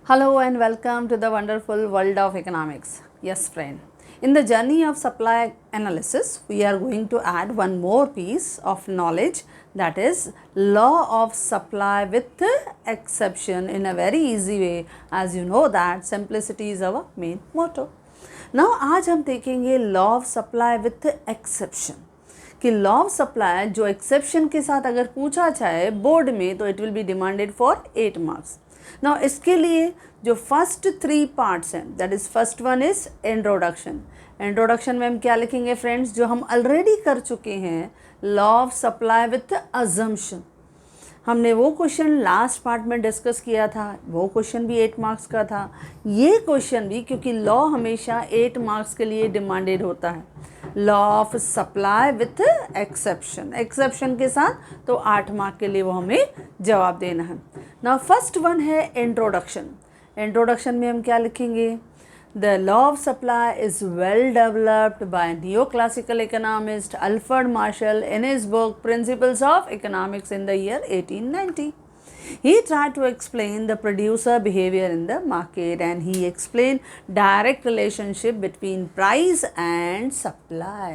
Hello and welcome to the wonderful world of economics. Yes, friend. In the journey of supply analysis, we are going to add one more piece of knowledge, that is law of supply with exception in a very easy way. As you know that simplicity is our main motto. Now आज हम देखेंगे law of supply with exception. कि law of supply जो exception के साथ अगर पूछा जाए बोर्ड में तो it will be demanded for 8 marks. Now इसके लिए जो फर्स्ट 3 पार्ट्स हैं, that is first one is introduction. Introduction में हम क्या लिखेंगे फ्रेंड्स, जो हम ऑलरेडी कर चुके हैं, law of supply with assumption. हमने वो क्वेश्चन लास्ट पार्ट में डिस्कस किया था, वो क्वेश्चन भी 8 मार्क्स का था. ये क्वेश्चन भी, क्योंकि लॉ हमेशा 8 मार्क्स के लिए डिमांडेड होता है, law of supply with exception, exception के साथ, तो 8 मार्क के लिए वो हमें जवाब देना है. नाउ फर्स्ट वन है इंट्रोडक्शन. इंट्रोडक्शन में हम क्या लिखेंगे, The law of supply is well developed by neoclassical economist Alfred Marshall in his book Principles of Economics in the year 1890. He tried to explain the producer behavior in the market, and he explained direct relationship between price and supply.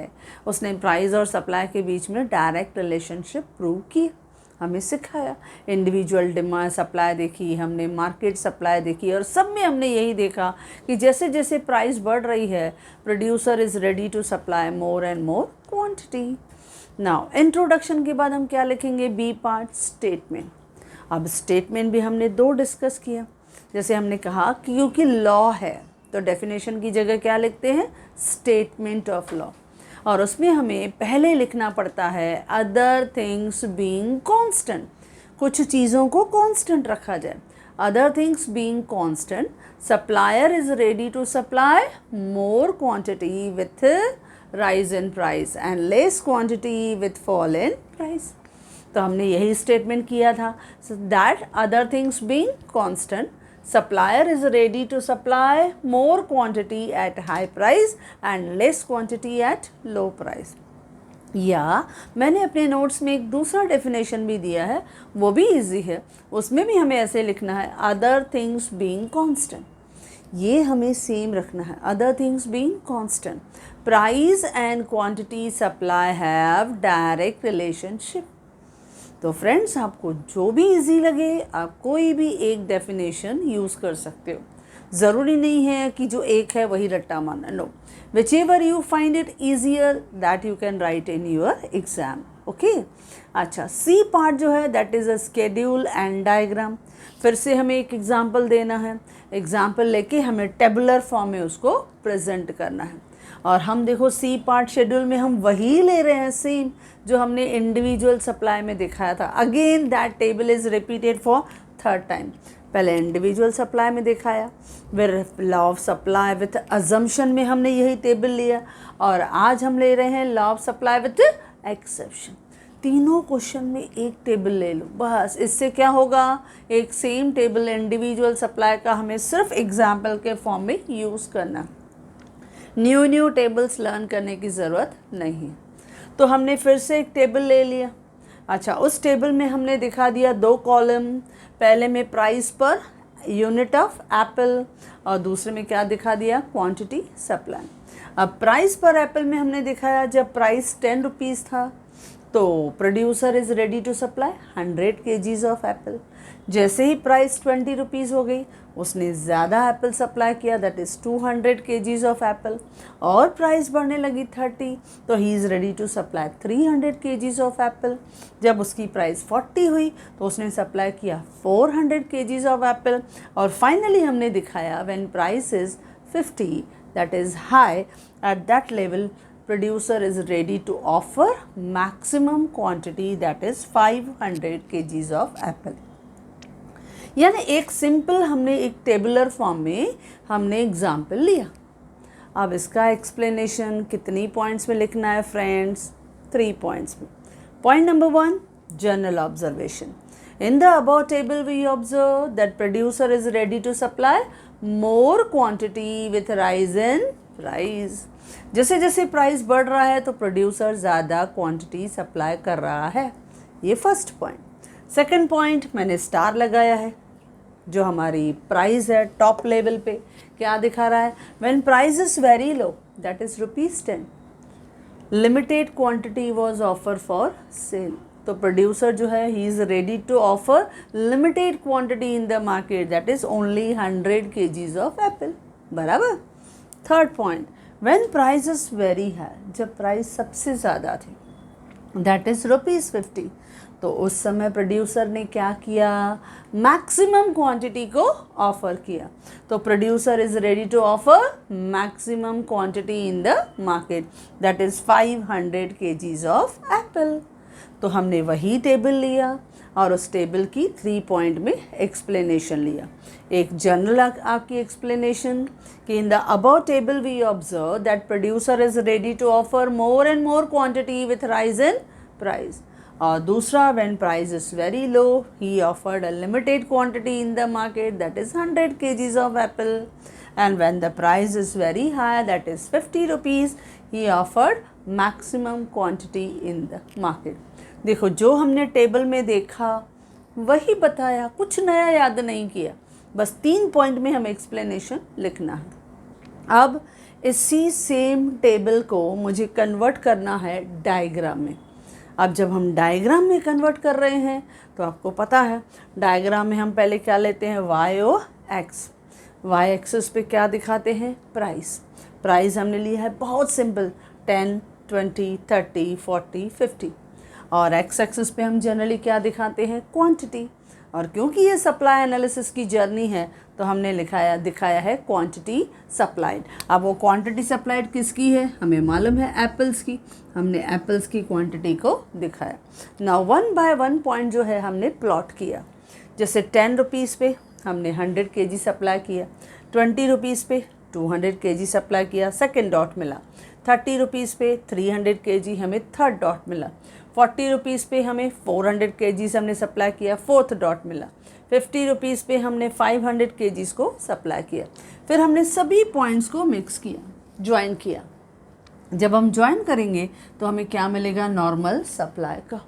उसने price और supply के बीच में direct relationship prove की, हमें सिखाया. Individual demand supply देखी हमने, market supply देखी, और सब में हमने यही देखा कि जैसे जैसे प्राइस बढ़ रही है, producer is ready to supply more and more quantity. Now introduction के बाद हम क्या लिखेंगे, बी पार्ट स्टेटमेंट. अब स्टेटमेंट भी हमने 2 डिस्कस किया. जैसे हमने कहा कि क्योंकि लॉ है तो डेफिनेशन की जगह क्या लिखते हैं, स्टेटमेंट ऑफ लॉ, और उसमें हमें पहले लिखना पड़ता है अदर थिंग्स बीइंग कांस्टेंट. कुछ चीज़ों को कांस्टेंट रखा जाए. Other things being constant, supplier is ready to supply more quantity with rise in price and less quantity with fall in price. तो हमने यही स्टेटमेंट किया था, that other things being constant, supplier is ready to supply more quantity at high price and less quantity at low price. या मैंने अपने notes में एक दूसरा डेफिनेशन भी दिया है, वो भी इजी है, उसमें भी हमें ऐसे लिखना है अदर थिंग्स बीइंग कांस्टेंट. ये हमें सेम रखना है, other things being constant, price and quantity supply have direct relationship. तो फ्रेंड्स आपको जो भी इजी लगे आप कोई भी एक डेफिनेशन यूज़ कर सकते हो. ज़रूरी नहीं है कि जो एक है वही रट्टा मारना, no, whichever you find it easier that you can write in your exam. Okay. अच्छा, सी पार्ट जो है that is a schedule and diagram. फिर से हमें एक एग्जाम्पल देना है, एग्जाम्पल लेके हमें टेबुलर फॉर्म में उसको प्रेजेंट करना है. और हम देखो सी पार्ट शेड्यूल में हम वही ले रहे हैं सेम जो हमने इंडिविजुअल सप्लाई में दिखाया था. Again that table is repeated for 3rd time. पहले इंडिविजुअल सप्लाई में दिखाया, फिर law of supply with assumption में हमने यही टेबल लिया, और आज हम ले रहे हैं law of supply with exception. तीनों क्वेश्चन में एक टेबल ले लो बस. इससे क्या होगा, एक सेम टेबल इंडिविजुअल सप्लाई का हमें सिर्फ एग्जाम्पल के फॉर्म में यूज़ करना. न्यू टेबल्स लर्न करने की ज़रूरत नहीं. तो हमने फिर से एक टेबल ले लिया. अच्छा, उस टेबल में हमने दिखा दिया 2 कॉलम. पहले में price per unit of apple, और दूसरे में क्या दिखा दिया, क्वांटिटी सप्लाई. अब प्राइस पर एप्पल में हमने दिखाया जब प्राइस 10 रुपीज़ था तो producer is ready to supply 100 kgs of apple. जैसे ही प्राइस 20 रुपीज़ हो गई उसने ज़्यादा एप्पल सप्लाई किया, that is 200 kgs of apple, और प्राइस बढ़ने लगी 30 तो ही is ready to supply 300 kgs of apple. जब उसकी प्राइस 40 हुई तो उसने सप्लाई किया 400 kgs ऑफ एप्पल. और फाइनली हमने दिखाया when price is 50, that is high, at that level producer is ready to offer maximum quantity, that is 500 kgs of apple. यानी एक सिंपल हमने एक टेबुलर फॉर्म में हमने एग्जाम्पल लिया. अब इसका एक्सप्लेनेशन कितनी पॉइंट्स में लिखना है फ्रेंड्स, 3 पॉइंट्स में. Point number 1, general observation. In the above table we observe that producer is ready to supply more quantity with rise in price. जैसे जैसे प्राइस बढ़ रहा है तो प्रोड्यूसर ज़्यादा क्वांटिटी सप्लाई कर रहा है. ये फर्स्ट पॉइंट. सेकंड पॉइंट मैंने स्टार लगाया है, जो हमारी प्राइस है टॉप लेवल पे क्या दिखा रहा है, when price is very low that is ₹10, limited quantity was offer for sale. तो प्रोड्यूसर जो है he is ready to offer limited quantity in the market that is only 100 kgs of apple, बराबर। Third point, when price is very high, जब price सबसे ज़्यादा थी that is ₹50, तो उस समय प्रोड्यूसर ने क्या किया, मैक्सिमम क्वांटिटी को ऑफर किया। तो producer is ready to offer maximum quantity in the market that is 500 kgs of apple. तो हमने वही टेबल लिया और उस टेबल की 3 पॉइंट में एक्सप्लेनेशन लिया। एक जनरल आपकी एक्सप्लेनेशन कि in the above table we observe that producer is ready to offer more and more quantity with rise in price. और दूसरा, when price is very low he offered a limited quantity in the market that is 100 kgs of apple, and when the price is very high that is ₹50 he offered maximum quantity in the market। देखो जो हमने table में देखा वही बताया, कुछ नया याद नहीं किया, बस 3 पॉइंट में हमें एक्सप्लेनेशन लिखना है। अब इसी सेम टेबल को मुझे कन्वर्ट करना है डायग्राम में। अब जब हम डायग्राम में कन्वर्ट कर रहे हैं तो आपको पता है डायग्राम में हम पहले क्या लेते हैं, y और x। वाई एक्सिस पे क्या दिखाते हैं, प्राइस हमने लिया है बहुत सिंपल 10, 20, 30, 40, 50। और एक्स एक्सिस पे हम जनरली क्या दिखाते हैं, क्वांटिटी। और क्योंकि ये सप्लाई एनालिसिस की जर्नी है तो हमने दिखाया है क्वांटिटी सप्लाइड। अब वो क्वांटिटी सप्लाइड किसकी है, हमें मालूम है एप्पल्स की, हमने एप्पल्स की क्वांटिटी को दिखाया। नाउ 1 बाय 1 पॉइंट जो है हमने प्लॉट किया। जैसे 10 रुपीज़ पे हमने 100 kg सप्लाई किया, 20 रुपीज़ पे 200 kg सप्लाई किया, सेकेंड डॉट मिला। 30 रुपीज़ पे 300 kg हमें थर्ड डॉट मिला। 40 रुपीज़ पे हमें 400 kg हमने सप्लाई किया, फोर्थ डॉट मिला। 50 रुपीज़ पे हमने 500 kg को सप्लाई किया। फिर हमने सभी पॉइंट्स को मिक्स किया, ज्वाइन किया। जब हम ज्वाइन करेंगे तो हमें क्या मिलेगा, नॉर्मल सप्लाई का,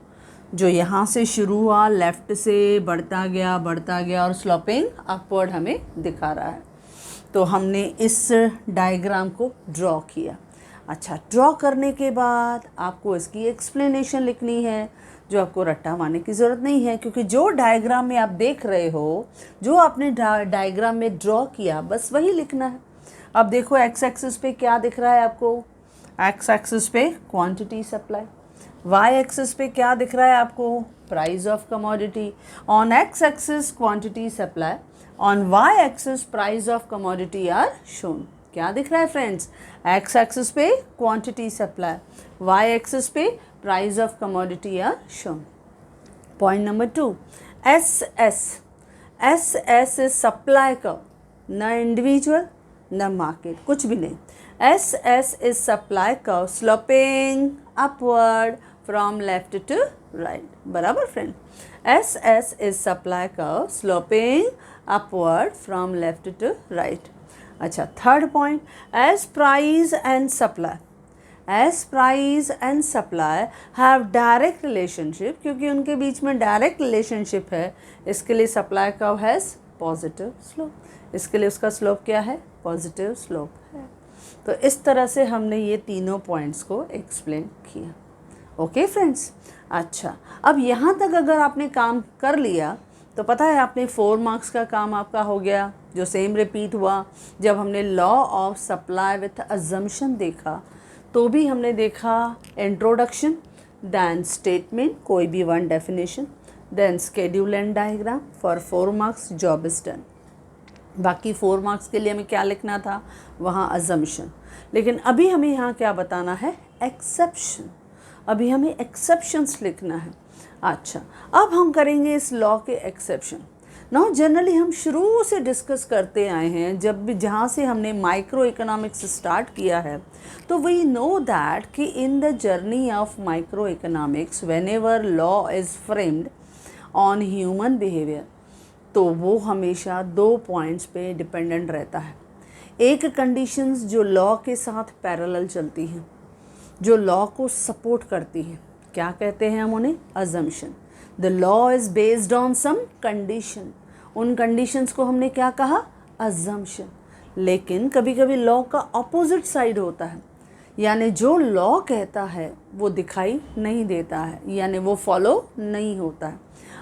जो यहाँ से शुरू हुआ लेफ़्ट से बढ़ता गया और स्लोपिंग अपवर्ड हमें दिखा रहा है। तो हमने इस डायग्राम को ड्रॉ किया। अच्छा, ड्रॉ करने के बाद आपको इसकी एक्सप्लेनेशन लिखनी है, जो आपको रट्टा मारने की ज़रूरत नहीं है, क्योंकि जो डायग्राम में आप देख रहे हो, जो आपने डायग्राम में ड्रॉ किया, बस वही लिखना है। अब देखो एक्स एक्सिस पे क्या दिख रहा है आपको, एक्स एक्सिस पे क्वांटिटी सप्लाई, वाई एक्सिस पे क्या दिख रहा है आपको, price of commodity. On x axis quantity supply, on y axis price of commodity are shown. क्या दिख रहा है फ्रेंड्स, एक्स एक्सिस पे क्वांटिटी सप्लाई, वाई एक्सिस पे price of commodity are shown. Point number 2, S S is supply curve, न individual न market, कुछ भी नहीं। S is supply curve sloping upward from left to right, बराबर friend. S is supply curve sloping upward from left to right. अच्छा, third point, as price and supply have direct relationship, क्योंकि उनके बीच में direct relationship है, इसके लिए supply curve has positive slope, इसके लिए उसका स्लोप क्या है, पॉजिटिव स्लोप है। तो इस तरह से हमने ये तीनों पॉइंट्स को एक्सप्लेन किया। ओके फ्रेंड्स, अच्छा, अब यहाँ तक अगर आपने काम कर लिया तो पता है आपने 4 मार्क्स का काम आपका हो गया, जो सेम रिपीट हुआ। जब हमने law of supply with assumption देखा तो भी हमने देखा इंट्रोडक्शन, देन स्टेटमेंट, कोई भी one definition, then schedule and diagram for 4 marks, job is done. बाकी 4 मार्क्स के लिए हमें क्या लिखना था, वहाँ अजम्पशन। लेकिन अभी हमें यहाँ क्या बताना है, एक्सेप्शन। अभी हमें एक्सेप्शंस लिखना है। अच्छा, अब हम करेंगे इस लॉ के एक्सेप्शन। नाउ जनरली हम शुरू से डिस्कस करते आए हैं, जब भी जहाँ से हमने माइक्रो इकोनॉमिक्स स्टार्ट किया है, तो वी नो दैट कि in the journey of micro economics when ever law is framed on human behaviour, तो वो हमेशा 2 पॉइंट्स पे डिपेंडेंट रहता है। एक कंडीशंस जो लॉ के साथ पैरेलल चलती हैं, जो लॉ को सपोर्ट करती हैं, क्या कहते हैं हम उन्हें, assumption. The law is based on some condition, उन कंडीशंस को हमने क्या कहा, अजम्पशन। लेकिन कभी कभी लॉ का ऑपोजिट साइड होता है, यानी जो लॉ कहता है वो दिखाई नहीं देता है, यानी वो फॉलो नहीं होता है।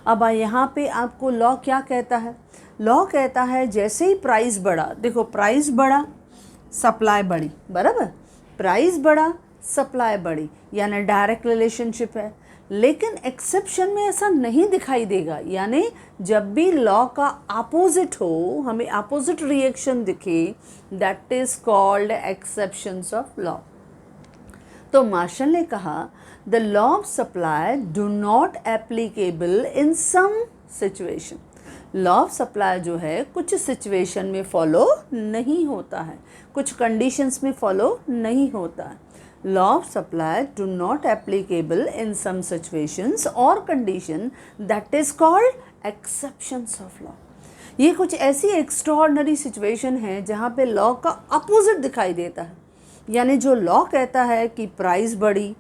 अब यहाँ पे आपको लॉ क्या कहता है, लॉ कहता है जैसे ही प्राइस बढ़ा, देखो प्राइस बढ़ा सप्लाई बढ़ी, बराबर, प्राइस बढ़ा सप्लाई बढ़ी, यानी डायरेक्ट रिलेशनशिप है। लेकिन एक्सेप्शन में ऐसा नहीं दिखाई देगा, यानी जब भी लॉ का अपोजिट हो, हमें अपोजिट रिएक्शन दिखे, that is called exceptions of law. तो मार्शल ने कहा the law of supply do not applicable in some situation. Law of supply जो है कुछ सिचुएशन में फॉलो नहीं होता है, कुछ कंडीशंस में फॉलो नहीं होता है। Law of supply do not applicable in some situations और condition, that is called exceptions of law. ये कुछ ऐसी एक्स्ट्राऑर्डिनरी सिचुएशन है जहाँ पे लॉ का अपोजिट दिखाई देता है, यानी जो लॉ कहता है कि प्राइस बढ़ी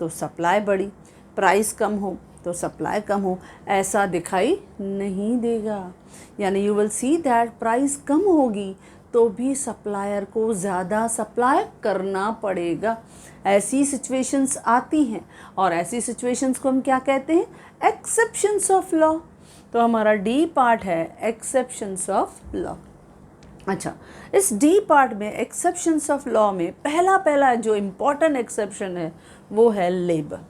तो सप्लाई बढ़ी, प्राइस कम हो तो सप्लाई कम हो, ऐसा दिखाई नहीं देगा। यानी you will see that price कम होगी तो भी सप्लायर को ज़्यादा सप्लाई करना पड़ेगा। ऐसी सिचुएशंस आती हैं और ऐसी सिचुएशंस को हम क्या कहते हैं, एक्सेप्शंस ऑफ लॉ। तो हमारा डी पार्ट है एक्सेप्शंस ऑफ लॉ। अच्छा, इस डी पार्ट में एक्सेप्शंस ऑफ लॉ में पहला जो इम्पॉर्टेंट एक्सेप्शन है वो है लेबर।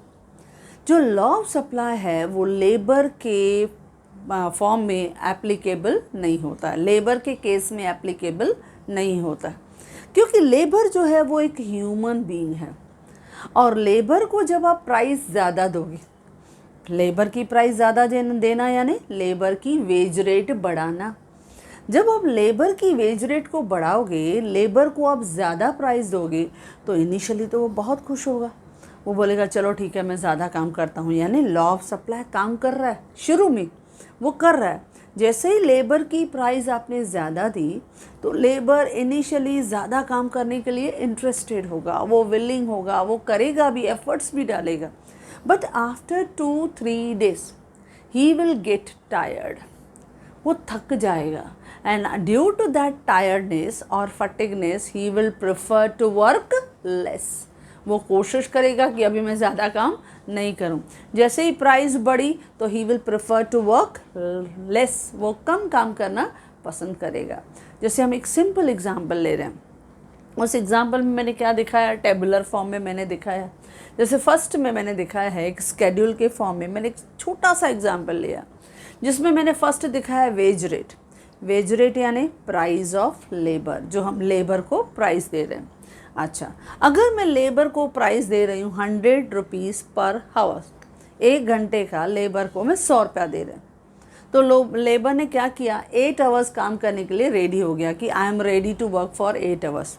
जो लॉ ऑफ सप्लाई है वो लेबर के फॉर्म में एप्लीकेबल नहीं होता है, लेबर के केस में एप्लीकेबल नहीं होता है, क्योंकि लेबर जो है वो एक ह्यूमन बीइंग है और लेबर को जब आप प्राइस ज़्यादा दोगे, लेबर की प्राइस ज़्यादा देना यानी लेबर की वेज रेट बढ़ाना। जब आप लेबर की वेज रेट को बढ़ाओगे, लेबर को आप ज़्यादा प्राइस दोगे, तो इनिशियली तो वो बहुत खुश होगा, वो बोलेगा चलो ठीक है मैं ज़्यादा काम करता हूँ, यानी लॉ ऑफ सप्लाई काम कर रहा है, शुरू में वो कर रहा है। जैसे ही लेबर की प्राइस आपने ज़्यादा दी तो लेबर इनिशियली ज़्यादा काम करने के लिए इंटरेस्टेड होगा, वो विलिंग होगा, वो करेगा भी, एफर्ट्स भी डालेगा। But after 2-3 days he will get tired, वो थक जाएगा, and due to that tiredness और fatigueness he will prefer to work less. वो कोशिश करेगा कि अभी मैं ज़्यादा काम नहीं करूं। जैसे ही प्राइस बढ़ी तो he will prefer to work less, वो कम काम करना पसंद करेगा। जैसे हम एक सिंपल एग्जांपल ले रहे हैं, उस एग्जांपल में मैंने क्या दिखाया, टेबुलर फॉर्म में मैंने दिखाया। जैसे फर्स्ट में मैंने दिखाया है एक स्केड्यूल के फॉर्म में, मैंने एक छोटा सा एग्जांपल लिया जिसमें मैंने फर्स्ट दिखाया वेज रेट। वेज रेट यानी प्राइस ऑफ लेबर, जो हम लेबर को प्राइस दे रहे हैं। अच्छा, अगर मैं लेबर को प्राइस दे रही हूँ 100 रुपीज़ पर हावर, 1 घंटे का लेबर को मैं 100 रुपया दे रहे हैं, तो लेबर ने क्या किया, 8 आवर्स काम करने के लिए रेडी हो गया कि I am ready to work for 8 hours,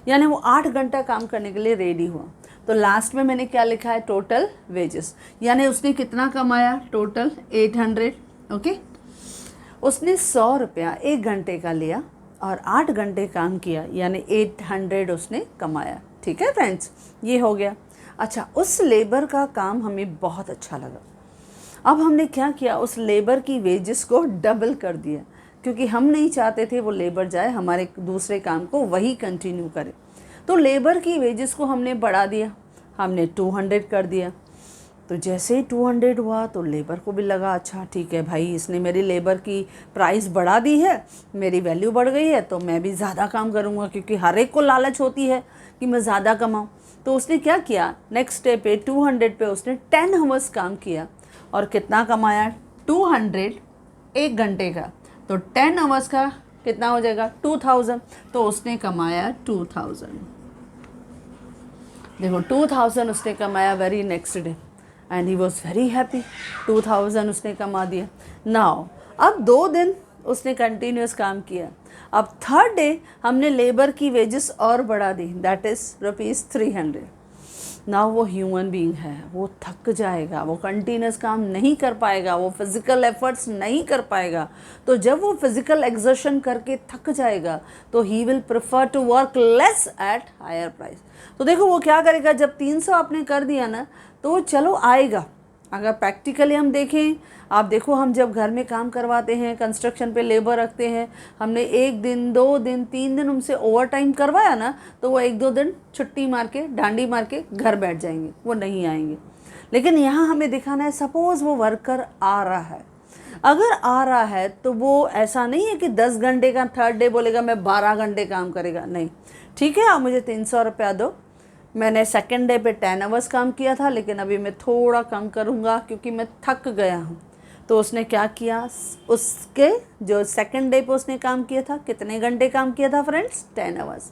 यानी वो 8 घंटा काम करने के लिए रेडी हुआ। तो लास्ट में मैंने क्या लिखा है, टोटल वेजेस, यानी उसने कितना कमाया, टोटल 800। ओके, उसने 100 रुपया 1 घंटे का लिया और 8 घंटे काम किया, यानी 800 उसने कमाया। ठीक है फ्रेंड्स, ये हो गया। अच्छा, उस लेबर का काम हमें बहुत अच्छा लगा। अब हमने क्या किया, उस लेबर की वेजेस को डबल कर दिया, क्योंकि हम नहीं चाहते थे वो लेबर जाए हमारे दूसरे काम को वही कंटिन्यू करे। तो लेबर की वेजेस को हमने बढ़ा दिया, हमने 200 कर दिया। तो जैसे ही 200 हुआ तो लेबर को भी लगा अच्छा ठीक है भाई, इसने मेरी लेबर की प्राइस बढ़ा दी है, मेरी वैल्यू बढ़ गई है, तो मैं भी ज़्यादा काम करूँगा, क्योंकि हर एक को लालच होती है कि मैं ज़्यादा कमाऊँ। तो उसने क्या किया, नेक्स्ट डे पे 200 पे उसने 10 आवर्स काम किया और कितना कमाया, 200 1 घंटे का, तो 10 आवर्स का कितना हो जाएगा, 2000, तो उसने कमाया 2000। देखो 2000 उसने कमाया very next day and he was very happy, 2000 उसने कमा दिया। नाउ अब 2 दिन उसने कंटिन्यूस काम किया, अब थर्ड डे हमने लेबर की वेजेस और बढ़ा दी, दैट इज़ ₹300। नाउ वो ह्यूमन बीइंग है, वो थक जाएगा, वो कंटिन्यूस काम नहीं कर पाएगा, वो फिज़िकल एफर्ट्स नहीं कर पाएगा। तो जब वो फिज़िकल एक्सर्शन करके थक जाएगा तो he will prefer to work less at higher price. तो देखो वो क्या करेगा, जब 300 आपने कर दिया ना, तो चलो आएगा, अगर प्रैक्टिकली हम देखें, आप देखो हम जब घर में काम करवाते हैं, कंस्ट्रक्शन पे लेबर रखते हैं, हमने 1 दिन 2 दिन 3 दिन उनसे ओवर टाइम करवाया ना, तो वो 1-2 दिन छुट्टी मार के, डांडी मार के घर बैठ जाएंगे, वो नहीं आएंगे। लेकिन यहाँ हमें दिखाना है, सपोज़ वो वर्कर आ रहा है, अगर आ रहा है तो वो ऐसा नहीं है कि 10 घंटे का, थर्ड डे बोलेगा मैं 12 घंटे काम करेगा, नहीं। ठीक है, आप मुझे 300 रुपया दो, मैंने सेकेंड डे पे 10 आवर्स काम किया था, लेकिन अभी मैं थोड़ा कम करूँगा क्योंकि मैं थक गया हूँ। तो उसने क्या किया, उसके जो सेकेंड डे पे उसने काम किया था, कितने घंटे काम किया था फ्रेंड्स, 10 आवर्स।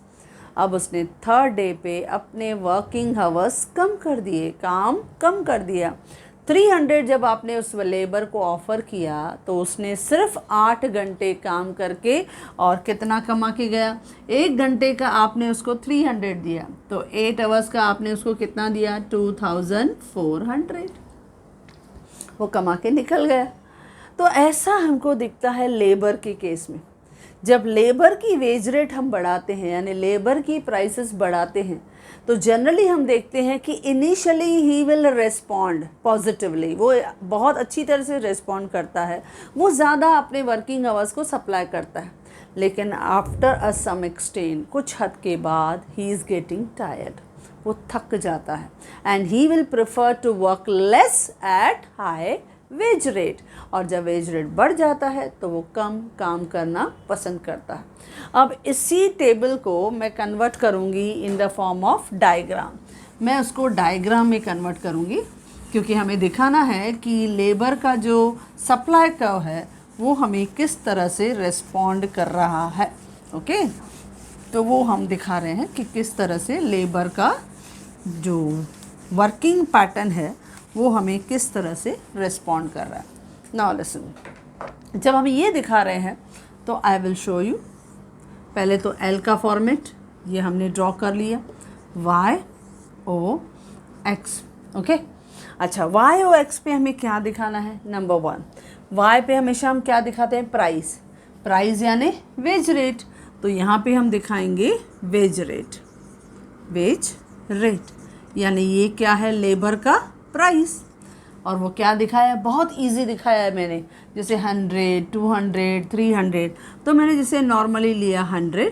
अब उसने थर्ड डे पे अपने वर्किंग आवर्स कम कर दिए, काम कम कर दिया। 300 जब आपने उस लेबर को ऑफ़र किया तो उसने सिर्फ 8 घंटे काम करके और कितना कमा के गया, 1 घंटे का आपने उसको 300 दिया, तो 8 आवर्स का आपने उसको कितना दिया, 2400 वो कमा के निकल गया। तो ऐसा हमको दिखता है लेबर के केस में। जब लेबर की वेज रेट हम बढ़ाते हैं, यानी लेबर की प्राइसेस बढ़ाते हैं, तो जनरली हम देखते हैं कि initially he will respond positively, वो बहुत अच्छी तरह से रिस्पॉन्ड करता है, वो ज़्यादा अपने वर्किंग आवर्स को सप्लाई करता है। लेकिन आफ्टर अ सम एक्सटेंट, कुछ हद के बाद, ही इज़ गेटिंग टायर्ड, वो थक जाता है, and he will prefer to work less at high wage rate, और जब वेज रेट बढ़ जाता है तो वो कम काम करना पसंद करता है। अब इसी टेबल को मैं कन्वर्ट करूँगी in the form of diagram, मैं उसको डायग्राम में कन्वर्ट करूँगी, क्योंकि हमें दिखाना है कि लेबर का जो सप्लाई कर्व है वो हमें किस तरह से रिस्पॉन्ड कर रहा है। ओके, तो वो हम दिखा रहे हैं कि किस तरह से लेबर का जो वर्किंग पैटर्न है वो हमें किस तरह से रिस्पॉन्ड कर रहा है। नाउ लिसन, जब हम ये दिखा रहे हैं तो आई विल शो यू। पहले तो एल का फॉर्मेट ये हमने ड्रॉ कर लिया, वाई ओ एक्स। ओके, अच्छा, वाई ओ एक्स पे हमें क्या दिखाना है, नंबर 1, वाई पे हमेशा हम क्या दिखाते हैं, प्राइस, प्राइस यानी वेज रेट, तो यहाँ पे हम दिखाएंगे वेज रेट, वेज रेट यानी ये क्या है, लेबर का प्राइस। और वो क्या दिखाया है, बहुत इजी दिखाया है मैंने, जैसे 100, 200, 300, तो मैंने जैसे नॉर्मली लिया 100,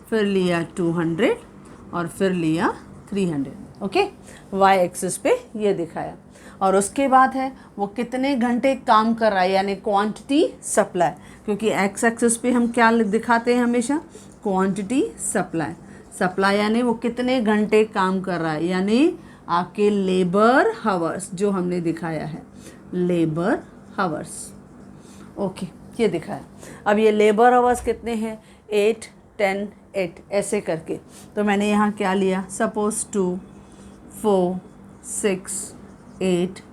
फिर लिया 200 और फिर लिया 300। ओके, वाई एक्सिस पे ये दिखाया, और उसके बाद है वो कितने घंटे काम कर रहा है, यानी क्वांटिटी सप्लाई, क्योंकि एक्स एक्सिस पे हम क्या दिखाते हैं हमेशा, क्वांटिटी सप्लाई, सप्लाई यानी वो कितने घंटे काम कर रहा है, यानी आपके लेबर हावर्स जो हमने दिखाया है, लेबर हावर्स। ओके, ये दिखाया। अब ये लेबर हावर्स कितने हैं, 8, 10, 8 ऐसे करके, तो मैंने यहाँ क्या लिया, सपोज 2, 4, 6, 8,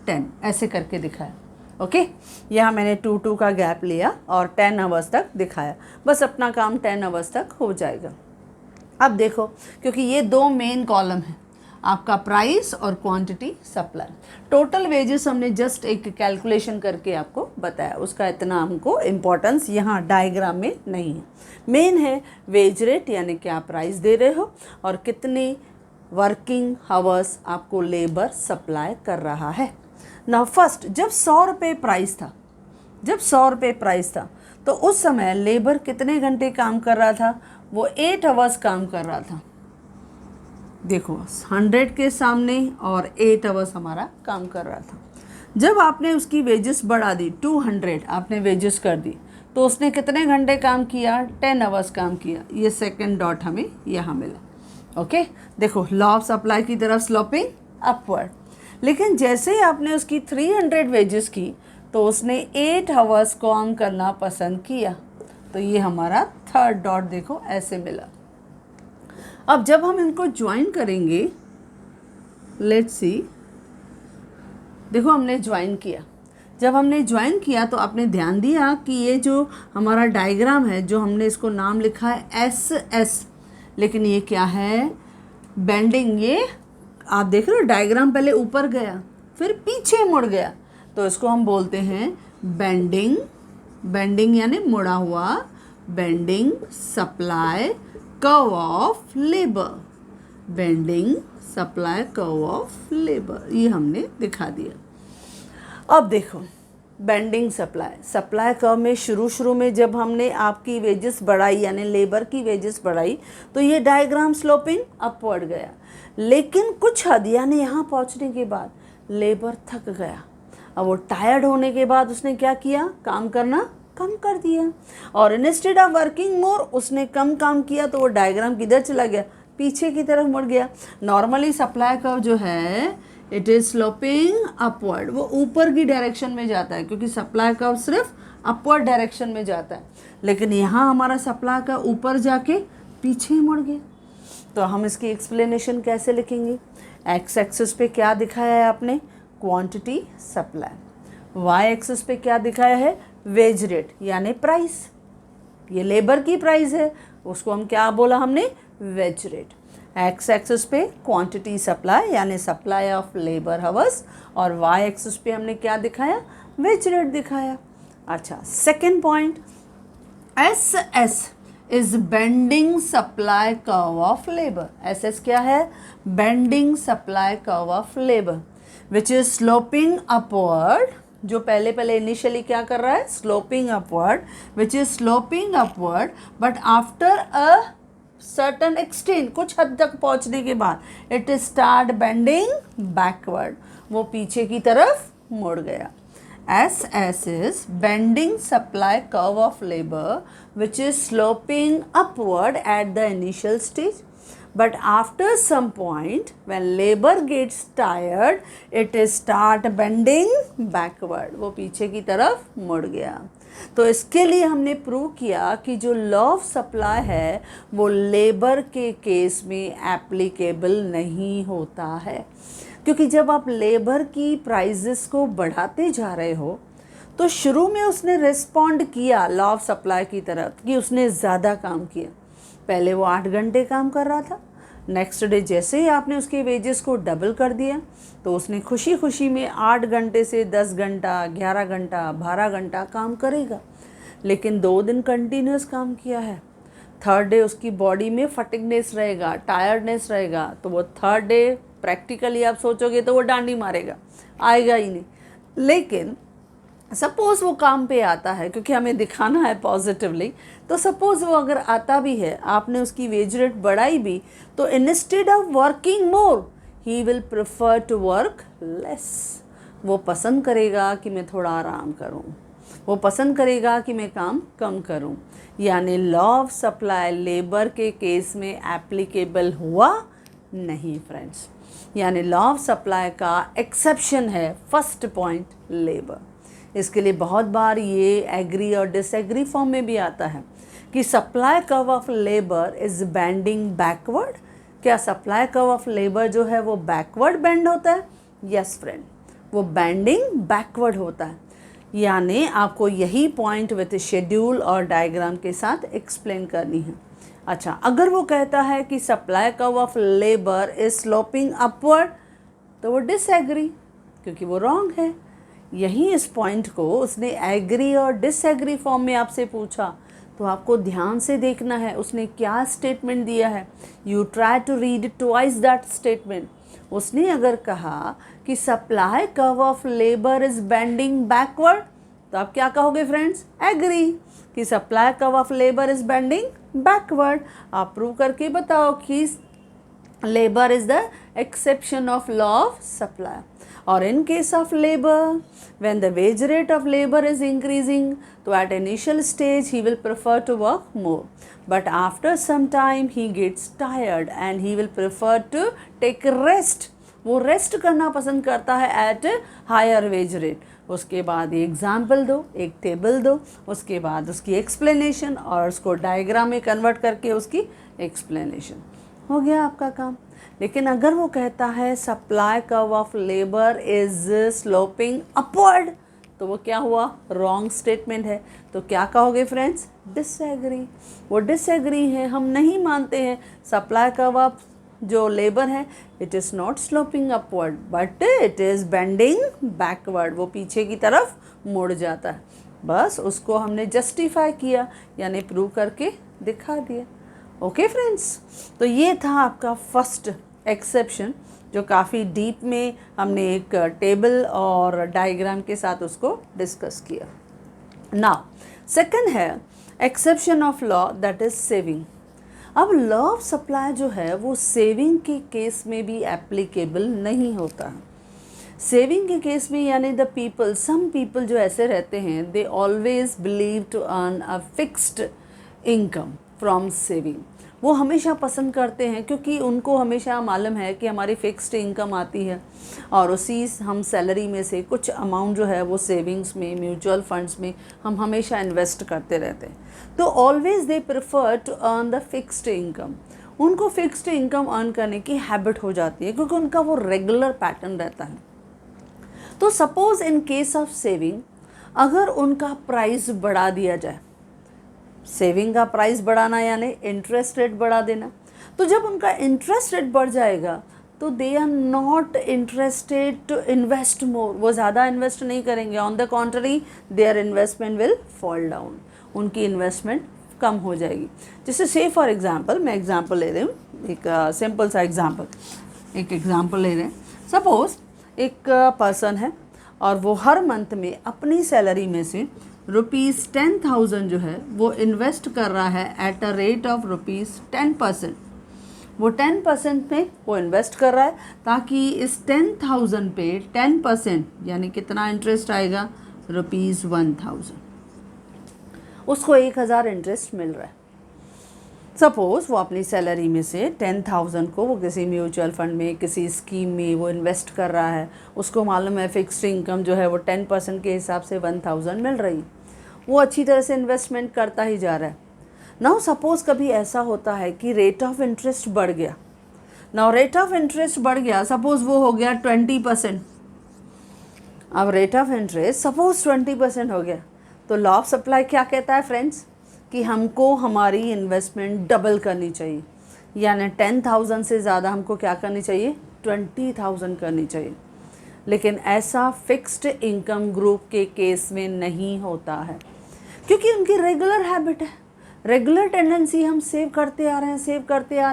10 ऐसे करके दिखाया। ओके, यहाँ मैंने 2 का गैप लिया और 10 आवर्स तक दिखाया, बस अपना काम 10 आवर्स तक हो जाएगा। अब देखो, क्योंकि ये 2 मेन कॉलम हैं, आपका प्राइस और क्वांटिटी सप्लाई, टोटल वेजेस हमने जस्ट एक कैलकुलेशन करके आपको बताया, उसका इतना हमको इम्पोर्टेंस यहाँ डायग्राम में नहीं है। मेन है वेज रेट, यानी क्या प्राइस दे रहे हो और कितने वर्किंग आवर्स आपको लेबर सप्लाई कर रहा है। ना फर्स्ट, जब 100 रुपये प्राइस था, जब 100 रुपये प्राइस था, तो उस समय लेबर कितने घंटे काम कर रहा था, वो 8 आवर्स काम कर रहा था। देखो 100 के सामने और 8 आवर्स हमारा काम कर रहा था। जब आपने उसकी वेजेस बढ़ा दी, 200 आपने वेजेस कर दी, तो उसने कितने घंटे काम किया, 10 आवर्स काम किया। ये सेकंड डॉट हमें यहाँ मिला। ओके, देखो लॉ ऑफ सप्लाई की तरफ स्लोपिंग अपवर्ड। लेकिन जैसे ही आपने उसकी 300 वेजेस की तो उसने 8 आवर्स काम करना पसंद किया, तो ये हमारा थर्ड डॉट देखो ऐसे मिला। अब जब हम इनको ज्वाइन करेंगे, लेट्स सी, देखो हमने ज्वाइन किया, जब हमने ज्वाइन किया तो आपने ध्यान दिया कि ये जो हमारा डायग्राम है, जो हमने इसको नाम लिखा है SS, लेकिन ये क्या है, बेंडिंग। ये आप देख रहे हो डायग्राम पहले ऊपर गया फिर पीछे मुड़ गया, तो इसको हम बोलते हैं बेंडिंग। बेंडिंग यानी मुड़ा हुआ, bending supply curve of labour, bending supply curve of labour, ये हमने दिखा दिया। अब देखो बेंडिंग सप्लाई, सप्लाई कर्व में शुरू में जब हमने आपकी वेजेस बढ़ाई यानी लेबर की वेजेस बढ़ाई तो ये डायग्राम स्लोपिंग अपवर्ड गया, लेकिन कुछ हद यानी यहाँ पहुँचने के बाद लेबर थक गया। अब वो टायर्ड होने के बाद उसने क्या किया, काम करना कम कर दिया, और इंस्टेड ऑफ वर्किंग मोर उसने कम काम किया तो वो डायग्राम किधर चला गया, पीछे की तरफ मुड़ गया। नॉर्मली सप्लाई कर्व जो है इट इज स्लोपिंग अपवर्ड, वो ऊपर की डायरेक्शन में जाता है क्योंकि सप्लाई कर्व सिर्फ अपवर्ड डायरेक्शन में जाता है, लेकिन यहाँ हमारा सप्लाई का ऊपर जाके पीछे मुड़ गया। तो हम इसकी एक्सप्लेनेशन कैसे लिखेंगे, एक्स एक्सिस पे क्या दिखाया है आपने, क्वांटिटी सप्लाई, वाई एक्सिस पे क्या दिखाया है, वेज रेट यानी प्राइस, ये लेबर की प्राइस है उसको हम क्या बोला हमने, वेज रेट। एक्स एक्सिस पे क्वांटिटी सप्लाई यानी सप्लाई ऑफ लेबर हावर्स, और वाई एक्सिस पे हमने क्या दिखाया, वेज रेट दिखाया। अच्छा, second point, S S is bending supply curve of labour. S S क्या है, bending supply curve of labour which is sloping upward, जो पहले इनिशियली क्या कर रहा है, sloping upward, which is sloping upward but after a certain extent, कुछ हद तक पहुंचने के बाद इट स्टार्ट बेंडिंग बैकवर्ड, वो पीछे की तरफ मुड़ गया। S S is bending supply curve of labour which is sloping upward at the initial stage, but after some point when labor gets tired it start bending backward, वो पीछे की तरफ मुड़ गया। तो इसके लिए हमने प्रूव किया कि जो लॉ ऑफ सप्लाई है वो लेबर के केस में एप्लीकेबल नहीं होता है, क्योंकि जब आप लेबर की प्राइजेस को बढ़ाते जा रहे हो तो शुरू में उसने रिस्पॉन्ड किया लॉ ऑफ सप्लाई की तरफ कि उसने ज़्यादा काम किया, पहले वो 8 घंटे काम कर रहा था, नेक्स्ट डे जैसे ही आपने उसके वेजेस को डबल कर दिया तो उसने खुशी खुशी में 8 घंटे से 10 घंटा, 11 घंटा, 12 घंटा काम करेगा। लेकिन 2 दिन कंटिन्यूस काम किया है, थर्ड डे उसकी बॉडी में फटिगनेस रहेगा, टायर्डनेस रहेगा, तो वो थर्ड डे प्रैक्टिकली आप सोचोगे तो वो डांडी मारेगा, आएगा ही नहीं। लेकिन सपोज़ वो काम पे आता है, क्योंकि हमें दिखाना है पॉजिटिवली, तो सपोज़ वो अगर आता भी है, आपने उसकी वेज रेट बढ़ाई भी, तो instead of working more he will prefer to work less, वो पसंद करेगा कि मैं थोड़ा आराम करूं, वो पसंद करेगा कि मैं काम कम करूं। यानी लॉ ऑफ सप्लाई लेबर के केस में एप्लीकेबल हुआ नहीं फ्रेंड्स, यानी लॉ ऑफ सप्लाई का एक्सेप्शन है फर्स्ट पॉइंट लेबर। इसके लिए बहुत बार ये एग्री और डिसएग्री फॉर्म में भी आता है कि supply curve of labour is bending backward. क्या सप्लाई कर्व ऑफ लेबर जो है वो बैकवर्ड बेंड होता है? यस फ्रेंड, वो बेंडिंग बैकवर्ड होता है। यानी आपको यही पॉइंट विथ शेड्यूल और डायग्राम के साथ एक्सप्लेन करनी है। अच्छा, अगर वो कहता है कि supply curve of labour is sloping upward, तो वो डिसएग्री, क्योंकि वो रॉन्ग है। यही इस पॉइंट को उसने एग्री और डिसएग्री फॉर्म में आपसे पूछा, तो आपको ध्यान से देखना है उसने क्या स्टेटमेंट दिया है। You try to read twice that statement. उसने अगर कहा कि supply curve of labour is bending backward, तो आप क्या कहोगे फ्रेंड्स? एग्री कि supply curve of labour is bending backward. आप प्रूव करके बताओ कि labour is the exception of law of supply. और in case of labor, when the wage rate of labor is increasing, so at initial stage he will prefer to work more, but after some time he gets tired and he will prefer to take rest. वो rest करना पसंद करता है at higher wage rate। उसके बाद example दो, एक table दो, उसके बाद उसकी एक्सप्लेनेशन और उसको डायग्राम में कन्वर्ट करके उसकी एक्सप्लेनेशन, हो गया आपका काम। लेकिन अगर वो कहता है supply curve of labour is sloping upward, तो वो क्या हुआ? रॉन्ग स्टेटमेंट है। तो क्या कहोगे फ्रेंड्स? डिसएग्री। वो डिसएग्री है, हम नहीं मानते हैं सप्लाई कर्व ऑफ जो लेबर है it is not sloping upward but it is bending backward, वो पीछे की तरफ मुड़ जाता है। बस उसको हमने जस्टिफाई किया, यानी प्रूव करके दिखा दिया। ओके फ्रेंड्स, तो ये था आपका फर्स्ट एक्सेप्शन जो काफ़ी डीप में हमने एक टेबल और डायग्राम के साथ उसको डिस्कस किया। नाउ सेकंड है exception of law that is saving. अब लॉ ऑफ सप्लाई जो है वो सेविंग के केस में भी एप्लीकेबल नहीं होता है। सेविंग के केस में यानी द पीपल, सम पीपल जो ऐसे रहते हैं, they always believe to earn a fixed income from saving. वो हमेशा पसंद करते हैं क्योंकि उनको हमेशा मालूम है कि हमारी फिक्स्ड इनकम आती है और उसी हम सैलरी में से कुछ अमाउंट जो है वो सेविंग्स में, म्यूचुअल फंड्स में हम हमेशा इन्वेस्ट करते रहते हैं। तो always they prefer to earn the fixed income. उनको फिक्स्ड इनकम अर्न करने की हैबिट हो जाती है क्योंकि उनका वो रेगुलर पैटर्न रहता है। तो suppose in case of saving अगर उनका प्राइस बढ़ा दिया जाए, सेविंग का प्राइस बढ़ाना यानी इंटरेस्ट रेट बढ़ा देना, तो जब उनका इंटरेस्ट रेट बढ़ जाएगा तो they are not interested to invest more, वो ज़्यादा इन्वेस्ट नहीं करेंगे। On the contrary their investment will fall down, उनकी इन्वेस्टमेंट कम हो जाएगी। जैसे से फॉर एग्जांपल, मैं एग्जांपल ले रही हूँ, एक सिंपल सा एग्जांपल, एक एग्जांपल ले रहे हैं। सपोज एक पर्सन है और वो हर मंथ में अपनी सैलरी में से ₹10,000 जो है वो इन्वेस्ट कर रहा है एट अ रेट ऑफ ₹10%। वो 10% में वो इन्वेस्ट कर रहा है ताकि इस 10,000 पे 10% यानी कितना इंटरेस्ट आएगा, ₹1,000। उसको 1,000 इंटरेस्ट मिल रहा है। सपोज़ वो अपनी सैलरी में से 10,000 को वो किसी म्यूचुअल फंड में, किसी स्कीम में वो इन्वेस्ट कर रहा है। उसको मालूम है फिक्स्ड इनकम जो है वो 10% के हिसाब से 1,000 मिल रही। वो अच्छी तरह से इन्वेस्टमेंट करता ही जा रहा है। नाउ सपोज़ कभी ऐसा होता है कि रेट ऑफ इंटरेस्ट बढ़ गया। नाउ रेट ऑफ इंटरेस्ट बढ़ गया, सपोज़ वो हो गया 20%। अब रेट ऑफ इंटरेस्ट सपोज़ 20% हो गया तो लॉ ऑफ सप्लाई क्या कहता है फ्रेंड्स कि हमको हमारी इन्वेस्टमेंट डबल करनी चाहिए, यानी 10,000 से ज़्यादा हमको क्या करनी चाहिए, 20,000 करनी चाहिए। लेकिन ऐसा फिक्स्ड इनकम ग्रुप के केस में नहीं होता है क्योंकि उनकी रेगुलर हैबिट है, रेगुलर टेंडेंसी, हम सेव करते आ रहे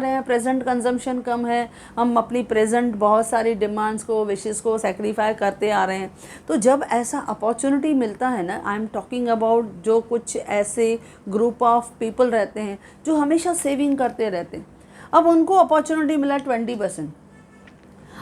हैं, प्रेजेंट कंजम्पशन कम है, हम अपनी प्रेजेंट बहुत सारी डिमांड्स को, विशेस को सेक्रीफाई करते आ रहे हैं। तो जब ऐसा अपॉर्चुनिटी मिलता है ना, आई एम टॉकिंग अबाउट जो कुछ ऐसे ग्रुप ऑफ पीपल रहते हैं जो हमेशा सेविंग करते रहते हैं। अब उनको अपॉर्चुनिटी मिला 20%।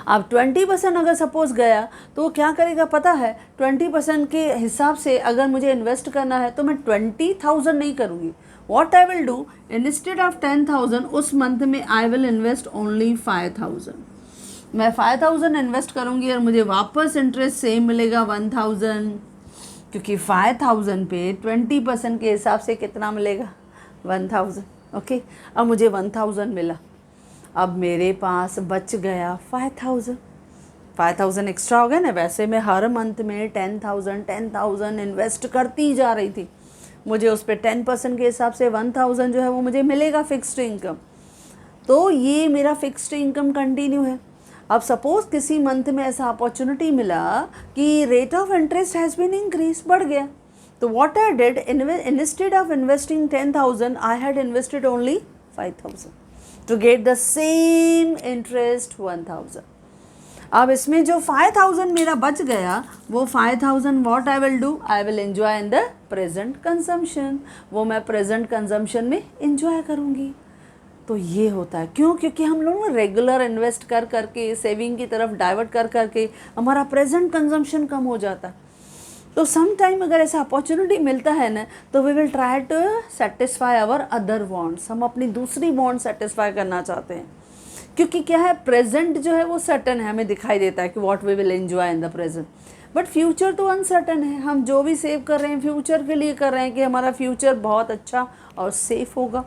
अब 20% अगर सपोज गया तो वो क्या करेगा पता है, 20% के हिसाब से अगर मुझे इन्वेस्ट करना है तो मैं 20,000 नहीं करूँगी। What I will do, instead of 10,000 उस मंथ में I will invest only 5,000। मैं 5,000 इन्वेस्ट करूँगी और मुझे वापस इंटरेस्ट सेम मिलेगा 1,000, क्योंकि 5,000 पे 20% के हिसाब से कितना मिलेगा, 1,000। ओके, अब मुझे 1,000 मिला, अब मेरे पास बच गया 5,000 एक्स्ट्रा हो गया ना। वैसे मैं हर मंथ में 10,000 इन्वेस्ट करती जा रही थी, मुझे उस पर 10% के हिसाब से 1,000 जो है वो मुझे मिलेगा फिक्स्ड इनकम। तो ये मेरा फिक्स्ड इनकम कंटिन्यू है। अब सपोज़ किसी मंथ में ऐसा अपॉर्चुनिटी मिला कि rate of interest has been increase, बढ़ गया, तो what I did, instead of investing 10,000 I had invested only 5,000 to get the same interest 1,000। अब इसमें जो 5,000 मेरा बच गया, वो 5,000 what I will do, I will enjoy in the present consumption, वो मैं प्रेजेंट कंजम्पशन में एंजॉय करूँगी। तो ये होता है क्यों, क्योंकि हम लोग रेगुलर इन्वेस्ट कर करके, सेविंग की तरफ डाइवर्ट कर करके हमारा प्रेजेंट कंजम्पशन कम हो जाता है। तो सम टाइम अगर ऐसा अपॉर्चुनिटी मिलता है ना, तो we will try to satisfy our other wants, हम अपनी दूसरी वांट सेटिस्फाई करना चाहते हैं, क्योंकि क्या है, प्रेजेंट जो है वो सर्टन है, हमें दिखाई देता है कि what we will enjoy in the present, but future तो अनसर्टन है। हम जो भी सेव कर रहे हैं फ्यूचर के लिए कर रहे हैं कि हमारा फ्यूचर बहुत अच्छा और सेफ होगा।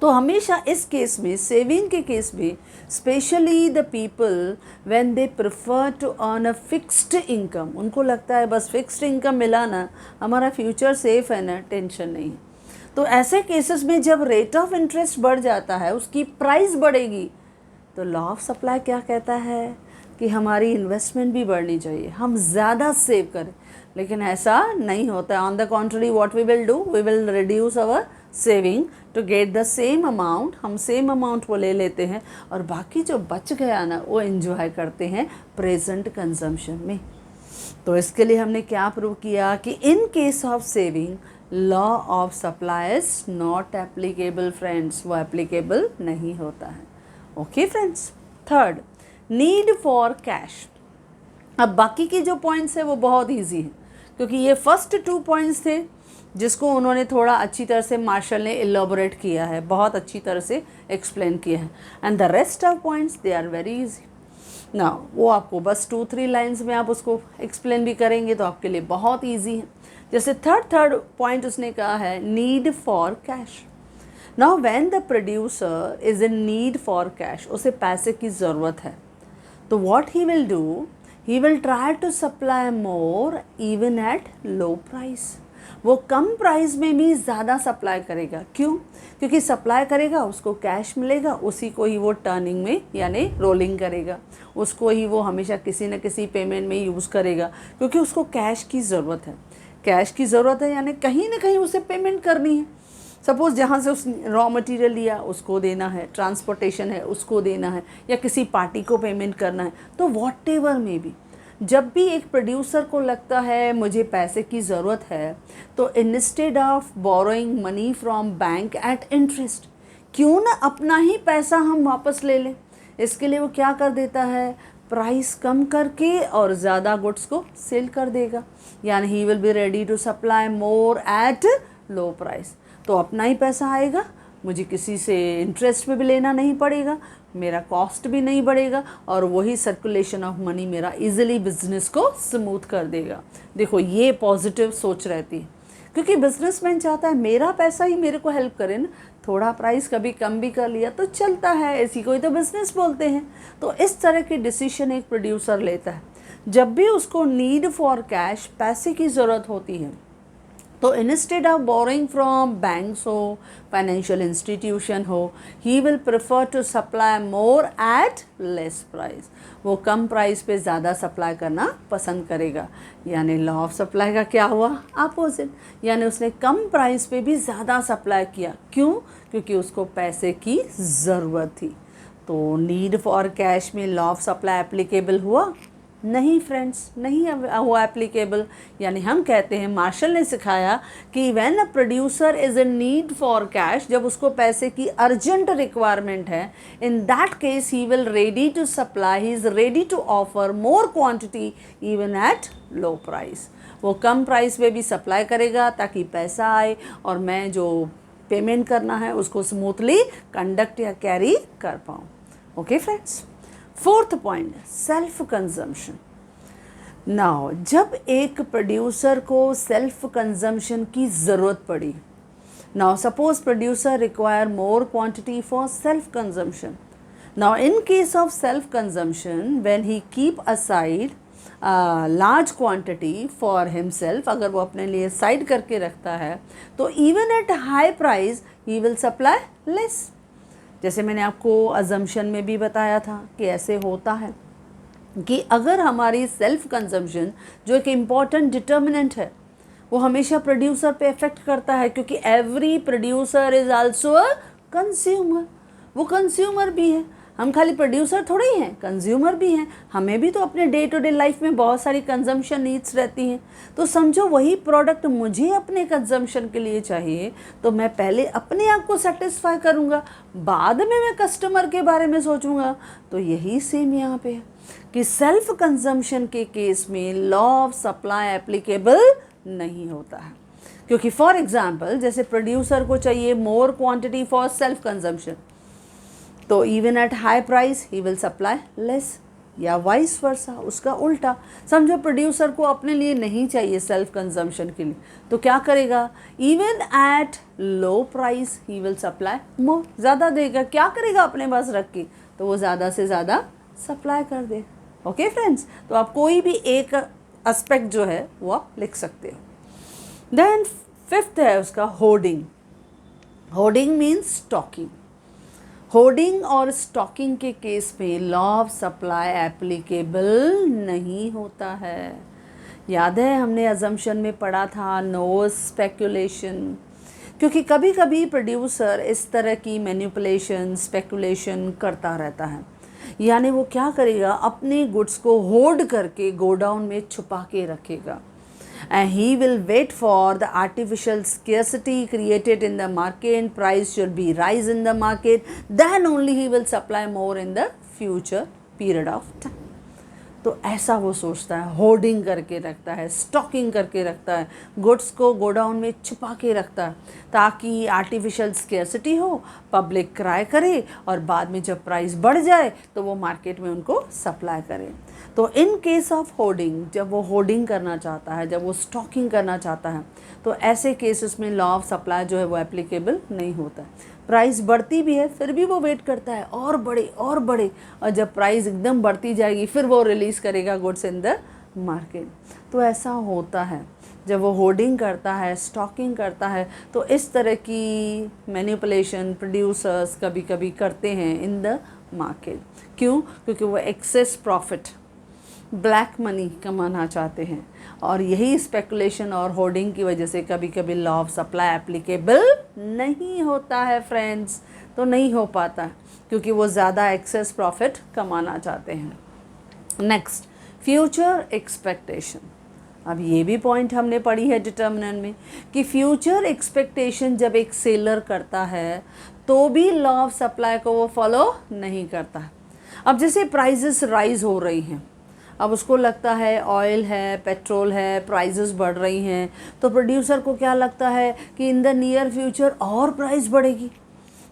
तो हमेशा इस केस में, सेविंग के केस में, specially the people when they prefer to earn a fixed income, उनको लगता है बस फिक्स्ड इनकम मिला ना, हमारा फ्यूचर सेफ है ना, टेंशन नहीं। तो ऐसे केसेस में जब रेट ऑफ इंटरेस्ट बढ़ जाता है, उसकी प्राइस बढ़ेगी, तो लॉ ऑफ सप्लाई क्या कहता है कि हमारी इन्वेस्टमेंट भी बढ़नी चाहिए, हम ज़्यादा सेव करें। लेकिन ऐसा नहीं होता है। On the contrary what we will do, we will reduce our saving to get the same amount, हम सेम अमाउंट वो ले लेते हैं और बाकी जो बच गया ना वो एंजॉय करते हैं प्रेजेंट कंजम्पशन में। तो इसके लिए हमने क्या प्रूव किया कि इन case of saving law of supply is not applicable friends, वो एप्लीकेबल नहीं होता है। Okay friends. Third, need for cash. अब बाकी के जो पॉइंट्स है वो बहुत ईजी हैं क्योंकि ये फर्स्ट 2 पॉइंट्स थे जिसको उन्होंने थोड़ा अच्छी तरह से मार्शल ने इलेबोरेट किया है, बहुत अच्छी तरह से एक्सप्लेन किया है, and the rest of points they are very easy. ना वो आपको बस 2-3 लाइन्स में आप उसको एक्सप्लेन भी करेंगे तो आपके लिए बहुत ईजी है। जैसे थर्ड पॉइंट उसने कहा है need for cash. Now when the producer is in need for cash, उसे पैसे की ज़रूरत है, तो what he will do, he will try to supply more even at low price. वो कम प्राइस में भी ज़्यादा सप्लाई करेगा। क्यों? क्योंकि सप्लाई करेगा उसको कैश मिलेगा, उसी को ही वो टर्निंग में यानी रोलिंग करेगा, उसको ही वो हमेशा किसी न किसी पेमेंट में यूज़ करेगा क्योंकि उसको कैश की ज़रूरत है। कैश की ज़रूरत है यानी कहीं ना कहीं उसे पेमेंट करनी है। सपोज़ जहाँ से उस रॉ मटेरियल लिया उसको देना है, ट्रांसपोर्टेशन है उसको देना है, या किसी पार्टी को पेमेंट करना है, तो वॉट एवर में भी जब भी एक प्रोड्यूसर को लगता है मुझे पैसे की ज़रूरत है, तो instead of borrowing money from bank at interest, क्यों ना अपना ही पैसा हम वापस ले लें। इसके लिए वो क्या कर देता है, प्राइस कम करके और ज़्यादा गुड्स को सेल कर देगा, यानी he will be ready to supply more at low price. तो अपना ही पैसा आएगा, मुझे किसी से इंटरेस्ट में भी लेना नहीं पड़ेगा, मेरा कॉस्ट भी नहीं बढ़ेगा और वही सर्कुलेशन ऑफ मनी मेरा इजीली बिजनेस को स्मूथ कर देगा। देखो ये पॉजिटिव सोच रहती है क्योंकि बिजनेसमैन चाहता है मेरा पैसा ही मेरे को हेल्प करे ना, थोड़ा प्राइस कभी कम भी कर लिया तो चलता है, इसी को ही तो बिजनेस बोलते हैं। तो इस तरह के डिसीजन एक प्रोड्यूसर लेता है जब भी उसको नीड फॉर कैश, पैसे की ज़रूरत होती है। तो instead of borrowing from banks हो, फाइनेंशियल इंस्टीट्यूशन हो, he will prefer to supply more at less price. वो कम प्राइस पे ज़्यादा सप्लाई करना पसंद करेगा। यानी लॉ ऑफ सप्लाई का क्या हुआ, अपोजिट, यानी उसने कम प्राइस पे भी ज़्यादा सप्लाई किया। क्यों? क्योंकि उसको पैसे की ज़रूरत थी। तो नीड फॉर कैश में लॉ ऑफ सप्लाई एप्लीकेबल हुआ? नहीं फ्रेंड्स, नहीं हुआ एप्लीकेबल। यानी हम कहते हैं, मार्शल ने सिखाया कि when a producer is in need for cash, जब उसको पैसे की अर्जेंट रिक्वायरमेंट है, in that case he will ready to supply, he is ready to offer more quantity even at low price. वो कम प्राइस पे भी सप्लाई करेगा ताकि पैसा आए और मैं जो पेमेंट करना है उसको स्मूथली कंडक्ट या कैरी कर पाऊँ। Okay friends. Fourth point, self consumption. Now जब एक प्रोड्यूसर को सेल्फ कंजम्पशन की ज़रूरत पड़ी, now suppose producer require more quantity for self consumption. Now in case of self consumption when he keep aside large quantity for himself, अगर वो अपने लिए साइड करके रखता है, तो even at high price he will supply less. जैसे मैंने आपको अजम्पशन में भी बताया था कि ऐसे होता है कि अगर हमारी सेल्फ कंजम्पशन जो एक इम्पॉर्टेंट डिटर्मिनेंट है वो हमेशा प्रोड्यूसर पे इफेक्ट करता है, क्योंकि every producer is also a consumer. वो कंज्यूमर भी है, हम खाली प्रोड्यूसर थोड़े ही हैं, कंज्यूमर भी हैं। हमें भी तो अपने डे टू डे लाइफ में बहुत सारी कंजम्पशन नीड्स रहती हैं। तो समझो वही प्रोडक्ट मुझे अपने कंजम्पशन के लिए चाहिए, तो मैं पहले अपने आप को सेटिस्फाई करूँगा, बाद में मैं कस्टमर के बारे में सोचूंगा। तो यही सेम यहाँ पे है कि सेल्फ कंजम्पशन के केस में लॉ ऑफ सप्लाई एप्लीकेबल नहीं होता है, क्योंकि फॉर एग्जाम्पल जैसे प्रोड्यूसर को चाहिए more quantity for self consumption, तो even at high price he will supply less, या वाइस वर्सा, उसका उल्टा। समझो प्रोड्यूसर को अपने लिए नहीं चाहिए सेल्फ कंजम्पशन के लिए, तो क्या करेगा, even at low price he will supply मोर, ज़्यादा देगा। क्या करेगा, अपने पास रख के, तो वो ज़्यादा से ज़्यादा सप्लाई कर दे। ओके फ्रेंड्स, तो आप कोई भी एक एस्पेक्ट जो है वो आप लिख सकते हो। देन फिफ्थ है उसका hoarding. Hoarding means stocking. Hoarding और स्टॉकिंग के केस में लॉ ऑफ सप्लाई एप्लीकेबल नहीं होता है। याद है हमने अजम्पशन में पढ़ा था, नो स्पेकुलेशन। क्योंकि कभी कभी प्रोड्यूसर इस तरह की मैनिपुलेशन स्पेकुलेशन करता रहता है, यानी वो क्या करेगा, अपने गुड्स को होल्ड करके गोडाउन में छुपा के रखेगा, and he will wait for the artificial scarcity created in the market and price should be rise in the market, then only he will supply more in the future period of time. तो ऐसा वो सोचता है, hoarding करके रखता है, stocking करके रखता है, गुड्स को गोडाउन में छुपा के रखता है ताकि आर्टिफिशियल स्केर्सिटी हो, पब्लिक क्राई करे और बाद में जब प्राइस बढ़ जाए तो वो मार्केट में उनको सप्लाई करे। तो इन केस ऑफ होर्डिंग, जब वो होर्डिंग करना चाहता है, जब वो स्टॉकिंग करना चाहता है, तो ऐसे केसेस में लॉ ऑफ सप्लाई जो है वो एप्लीकेबल नहीं होता है। प्राइस बढ़ती भी है फिर भी वो वेट करता है और बढ़े और बढ़े, और जब प्राइस एकदम बढ़ती जाएगी फिर वो रिलीज़ करेगा गुड्स इन द मार्केट। तो ऐसा होता है जब वो होर्डिंग करता है, स्टॉकिंग करता है, तो इस तरह की मैनिपुलेशन प्रोड्यूसर्स कभी कभी करते हैं इन द मार्केट। क्यों? क्योंकि वो एक्सेस प्रॉफिट, ब्लैक मनी कमाना चाहते हैं, और यही स्पेकुलेशन और होर्डिंग की वजह से कभी कभी लॉ ऑफ सप्लाई एप्लीकेबल नहीं होता है फ्रेंड्स। तो नहीं हो पाता क्योंकि वो ज़्यादा एक्सेस प्रॉफिट कमाना चाहते हैं। Next, future expectation. अब ये भी पॉइंट हमने पढ़ी है डिटर्मिनेंट में कि फ्यूचर एक्सपेक्टेशन जब एक सेलर करता है तो भी लॉ ऑफ सप्लाई को वो फॉलो नहीं करता। अब जैसे प्राइजेस राइज हो रही हैं, अब उसको लगता है ऑयल है, पेट्रोल है, प्राइजेस बढ़ रही हैं, तो प्रोड्यूसर को क्या लगता है कि इन द नियर फ्यूचर और प्राइस बढ़ेगी,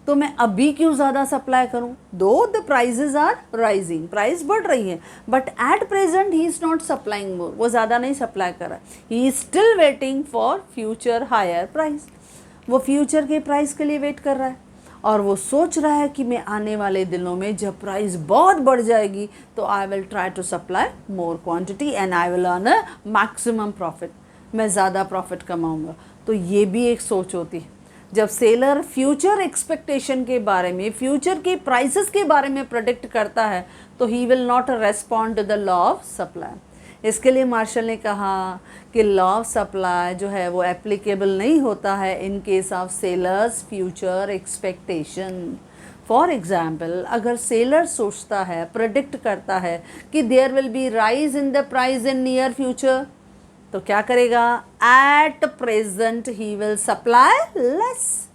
तो मैं अभी क्यों ज़्यादा सप्लाई करूं, though the prices are rising, price बढ़ रही है, but at present he is not supplying more, वो ज़्यादा नहीं सप्लाई कर रहा है, he is still waiting for future higher price, वो फ्यूचर के प्राइस के लिए वेट कर रहा है, और वो सोच रहा है कि मैं आने वाले दिनों में जब प्राइस बहुत बढ़ जाएगी तो I will try to supply more quantity and I will earn a maximum profit, मैं ज़्यादा प्रॉफिट कमाऊंगा। तो ये भी एक सोच होती है। जब सेलर फ्यूचर एक्सपेक्टेशन के बारे में, फ्यूचर के प्राइसेस के बारे में प्रेडिक्ट करता है तो he will not respond to the law of supply. इसके लिए मार्शल ने कहा कि लॉ ऑफ सप्लाई जो है वो एप्लीकेबल नहीं होता है in case of sellers future expectation. For example, अगर सेलर सोचता है, प्रेडिक्ट करता है कि there will be rise in the price in near future, तो क्या करेगा, at present he will supply less,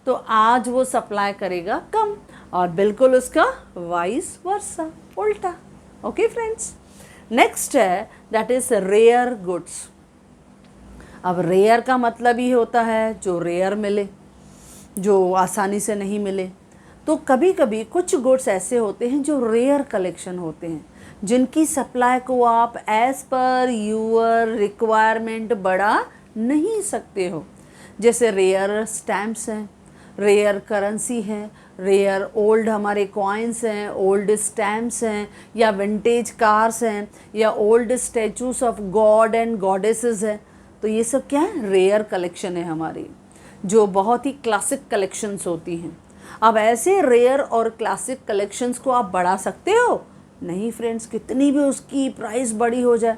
तो आज वो सप्लाई करेगा कम, और बिल्कुल उसका वाइस वर्सा, उल्टा। ओके फ्रेंड्स, नेक्स्ट है दैट इज रेयर गुड्स। अब रेयर का मतलब ही होता है जो रेयर मिले, जो आसानी से नहीं मिले। तो कभी कभी कुछ गुड्स ऐसे होते हैं जो रेयर कलेक्शन होते हैं, जिनकी सप्लाई को आप एज पर यूर रिक्वायरमेंट बढ़ा नहीं सकते हो। जैसे रेयर स्टैम्प्स हैं, रेयर करेंसी है, रेयर ओल्ड हमारे कॉइन्स हैं, ओल्ड स्टैम्प्स हैं, या विंटेज कार्स हैं, या old statues of God and goddesses हैं। तो ये सब क्या है, रेयर कलेक्शन है हमारी, जो बहुत ही क्लासिक कलेक्शंस होती हैं। अब ऐसे रेयर और क्लासिक कलेक्शंस को आप बढ़ा सकते हो? नहीं फ्रेंड्स, कितनी भी उसकी प्राइस बड़ी हो जाए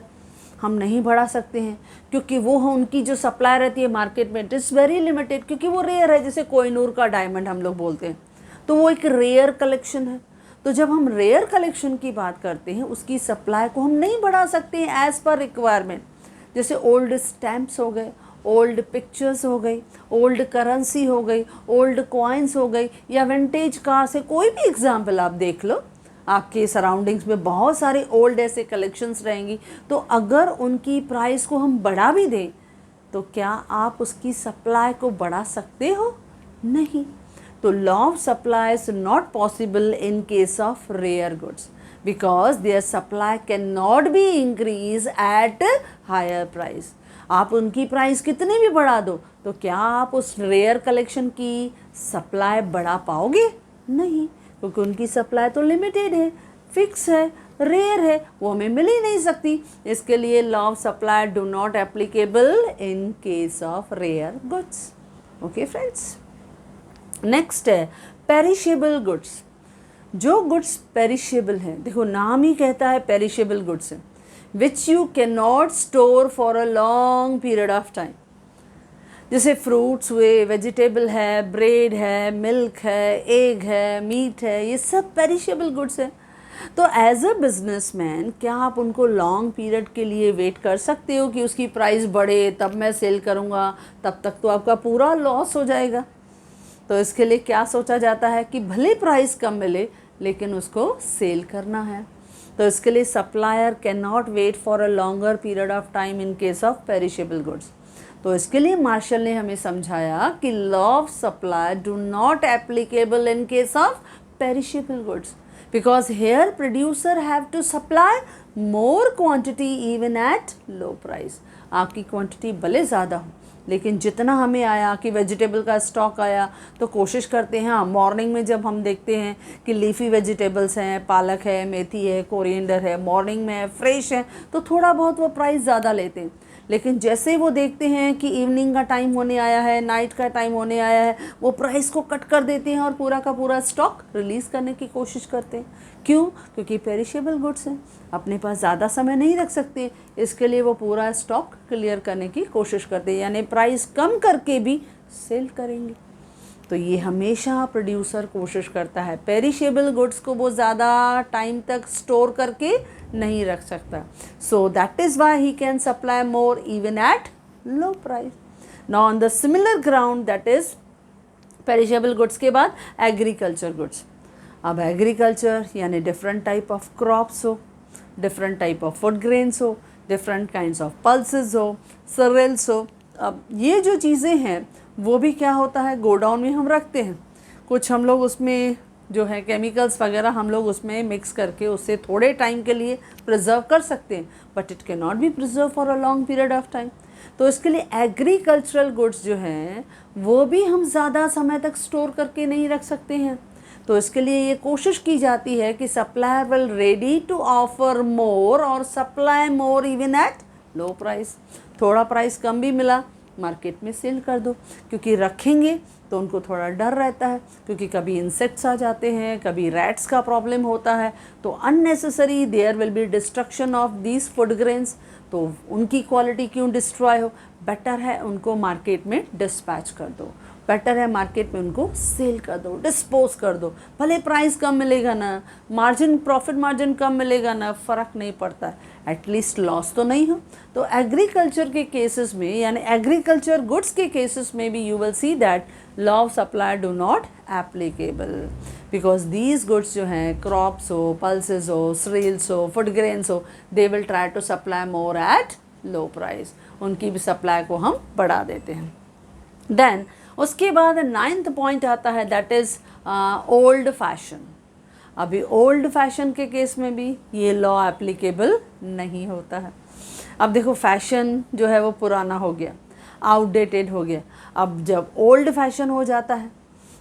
हम नहीं बढ़ा सकते हैं, क्योंकि वो उनकी जो सप्लाई रहती है मार्केट में इट इज़ वेरी लिमिटेड, क्योंकि वो रेयर है। जैसे कोहिनूर का डायमंड हम लोग बोलते हैं, तो वो एक रेयर कलेक्शन है। तो जब हम रेयर कलेक्शन की बात करते हैं, उसकी सप्लाई को हम नहीं बढ़ा सकते हैं एज़ पर रिक्वायरमेंट। जैसे ओल्ड स्टैम्प्स हो गए, ओल्ड पिक्चर्स हो गई, ओल्ड करेंसी हो गई, ओल्ड कॉइन्स हो गई, या विंटेज कार से कोई भी एग्जाम्पल आप देख लो, आपके सराउंडिंग्स में बहुत सारे ओल्ड ऐसे कलेक्शंस रहेंगी। तो अगर उनकी प्राइस को हम बढ़ा भी दें तो क्या आप उसकी सप्लाई को बढ़ा सकते हो? नहीं। तो law of supply is not possible in case of rare goods because their supply can not be increase at higher price. आप उनकी प्राइस कितनी भी बढ़ा दो तो क्या आप उस रेयर कलेक्शन की सप्लाई बढ़ा पाओगे? नहीं, क्योंकि उनकी सप्लाई तो लिमिटेड है, फिक्स है, रेयर है, वो हमें मिल ही नहीं सकती। इसके लिए law of supply do not applicable in case of rare goods. Okay friends, next है पेरिशेबल गुड्स। जो गुड्स पेरिशेबल हैं, देखो नाम ही कहता है पेरिशेबल गुड्स है, which you can not store for a long period of time. जैसे फ्रूट्स हुए, वेजिटेबल है, ब्रेड है, मिल्क है, एग है, मीट है, ये सब पेरिशेबल गुड्स है। तो एज अ बिजनेसमैन क्या आप उनको लॉन्ग पीरियड के लिए वेट कर सकते हो कि उसकी प्राइस बढ़े तब मैं सेल करूँगा? तब तक तो आपका पूरा लॉस हो जाएगा। तो इसके लिए क्या सोचा जाता है कि भले प्राइस कम मिले लेकिन उसको सेल करना है। तो इसके लिए supplier can not wait for a longer period of time in case of perishable goods. तो इसके लिए मार्शल ने हमें समझाया कि law of supply do not applicable in case of perishable goods, because here producer have to supply more quantity even at low price। आपकी quantity भले ज़्यादा हो लेकिन जितना हमें आया कि वेजिटेबल का स्टॉक आया तो कोशिश करते हैं, हाँ मॉर्निंग में जब हम देखते हैं कि लीफी वेजिटेबल्स हैं, पालक है, मेथी है, कोरिएंडर है, मॉर्निंग में फ्रेश है, तो थोड़ा बहुत वो प्राइस ज़्यादा लेते हैं। लेकिन जैसे ही वो देखते हैं कि इवनिंग का टाइम होने आया है, नाइट का टाइम होने आया है, वो प्राइस को कट कर देते हैं और पूरा का पूरा स्टॉक रिलीज़ करने की कोशिश करते हैं। क्यों? क्योंकि पेरिशेबल गुड्स हैं, अपने पास ज़्यादा समय नहीं रख सकते, इसके लिए वो पूरा स्टॉक क्लियर करने की कोशिश करते हैं, यानी प्राइस कम करके भी सेल करेंगे। तो ये हमेशा प्रोड्यूसर कोशिश करता है, पेरिशेबल गुड्स को वो ज़्यादा टाइम तक स्टोर करके नहीं रख सकता। So that is why he can supply more even at low price. Now on the similar ground, that is perishable goods के बाद एग्रीकल्चर गुड्स। अब एग्रीकल्चर यानी डिफरेंट टाइप ऑफ क्रॉप्स हो, different type of food grains हो, different kinds of pulses हो, सरेल्स हो। अब ये जो चीज़ें हैं वो भी क्या होता है, गोडाउन में हम रखते हैं, कुछ हम लोग उसमें जो है केमिकल्स वगैरह हम लोग उसमें मिक्स करके उससे थोड़े टाइम के लिए प्रिजर्व कर सकते हैं, but it can not be preserve for a long period of time. तो इसके लिए एग्रीकल्चरल गुड्स जो हैं वो भी हम ज़्यादा समय तक स्टोर करके नहीं रख सकते हैं। तो इसके लिए ये कोशिश की जाती है कि supplier will ready to offer more और supply more even at low price. थोड़ा प्राइस कम भी मिला, मार्केट में सेल कर दो, क्योंकि रखेंगे तो उनको थोड़ा डर रहता है, क्योंकि कभी इंसेक्ट्स आ जाते हैं, कभी रैट्स का प्रॉब्लम होता है, तो unnecessary there will be destruction of these food grains. तो उनकी क्वालिटी क्यों डिस्ट्रॉय हो, बेटर है उनको मार्केट में डिस्पैच कर दो, बेटर है मार्केट में उनको सेल कर दो, डिस्पोज कर दो। भले प्राइस कम मिलेगा ना, मार्जिन प्रॉफिट मार्जिन कम मिलेगा ना, फ़र्क नहीं पड़ता है, एटलीस्ट लॉस तो नहीं हो। तो एग्रीकल्चर के केसेस में यानी एग्रीकल्चर गुड्स के केसेस में भी you will see that law of supply do not applicable, because these goods जो हैं क्रॉप्स हो, पल्सेस हो, सीरियल्स हो, फूड ग्रेन्स हो, they will try to supply more at low price, उनकी भी सप्लाई को हम बढ़ा देते हैं। देन उसके बाद 9th पॉइंट आता है, दैट इज़ ओल्ड फैशन। अभी ओल्ड फैशन के केस में भी ये लॉ एप्लीकेबल नहीं होता है। अब देखो फैशन जो है वो पुराना हो गया, आउटडेटेड हो गया। अब जब ओल्ड फैशन हो जाता है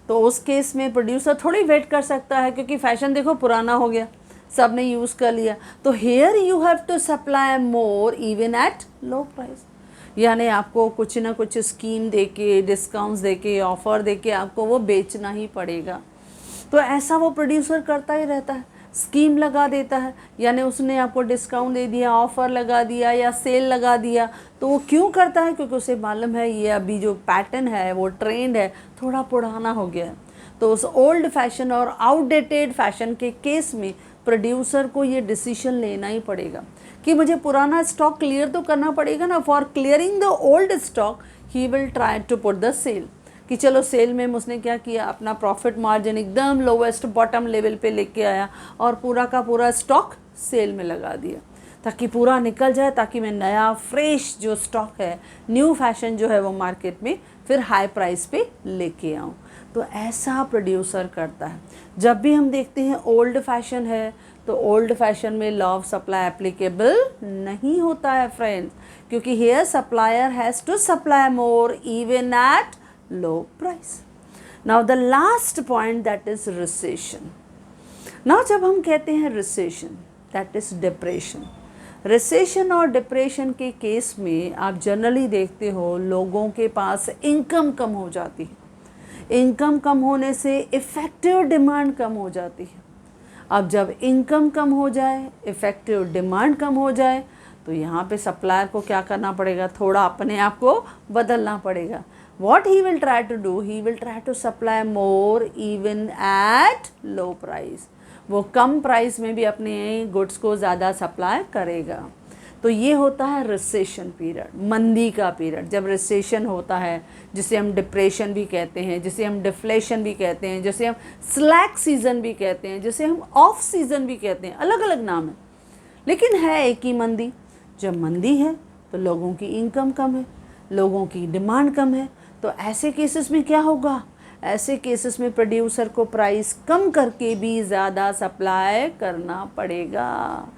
तो उस केस में प्रोड्यूसर थोड़ी वेट कर सकता है, क्योंकि फैशन देखो पुराना हो गया, सब ने यूज़ कर लिया। तो here you have to supply more even at low price, यानी आपको कुछ ना कुछ स्कीम देके, डिस्काउंट्स देके, ऑफ़र देके आपको वो बेचना ही पड़ेगा। तो ऐसा वो प्रोड्यूसर करता ही रहता है, स्कीम लगा देता है, यानी उसने आपको डिस्काउंट दे दिया, ऑफ़र लगा दिया या सेल लगा दिया। तो वो क्यों करता है? क्योंकि उसे मालूम है ये अभी जो पैटर्न है, वो ट्रेंड है, थोड़ा पुराना हो गया है। तो उस ओल्ड फैशन और आउटडेटेड फैशन के केस में प्रोड्यूसर को ये डिसीजन लेना ही पड़ेगा कि मुझे पुराना स्टॉक क्लियर तो करना पड़ेगा ना। For clearing the old stock he will try to put the sale, कि चलो सेल में उसने क्या किया, अपना प्रॉफिट मार्जिन एकदम लोवेस्ट बॉटम लेवल पे लेके आया और पूरा का पूरा स्टॉक सेल में लगा दिया, ताकि पूरा निकल जाए, ताकि मैं नया फ्रेश जो स्टॉक है, न्यू फैशन जो है वो मार्केट में फिर हाई प्राइस पे लेके आऊँ। तो ऐसा प्रोड्यूसर करता है। जब भी हम देखते हैं ओल्ड फैशन है तो ओल्ड फैशन में लॉ ऑफ सप्लाई एप्लीकेबल नहीं होता है फ्रेंड्स, क्योंकि here supplier has to supply more even at low price. Now the last point, that is recession. Now जब हम कहते हैं recession, that is depression. Recession और डिप्रेशन के केस में आप जनरली देखते हो लोगों के पास इनकम कम हो जाती है, इनकम कम होने से इफ़ेक्टिव डिमांड कम हो जाती है। अब जब इनकम कम हो जाए, इफ़ेक्टिव डिमांड कम हो जाए, तो यहाँ पे सप्लायर को क्या करना पड़ेगा, थोड़ा अपने आप को बदलना पड़ेगा. What he will try to do, he will try to supply more even at low price. वो कम प्राइस में भी अपने गुड्स को ज़्यादा सप्लाई करेगा. तो ये होता है रिसेशन पीरियड, मंदी का पीरियड. जब रिसेशन होता है, जिसे हम डिप्रेशन भी कहते हैं, जिसे हम डिफ्लेशन भी कहते हैं, जिसे हम स्लैक सीज़न भी कहते हैं, जिसे हम ऑफ सीज़न भी कहते हैं, अलग अलग नाम है, लेकिन है एक ही मंदी. जब मंदी है तो लोगों की इनकम कम है, लोगों की डिमांड कम है. तो ऐसे केसेस में क्या होगा, ऐसे केसेस में प्रोड्यूसर को प्राइस कम करके भी ज़्यादा सप्लाई करना पड़ेगा.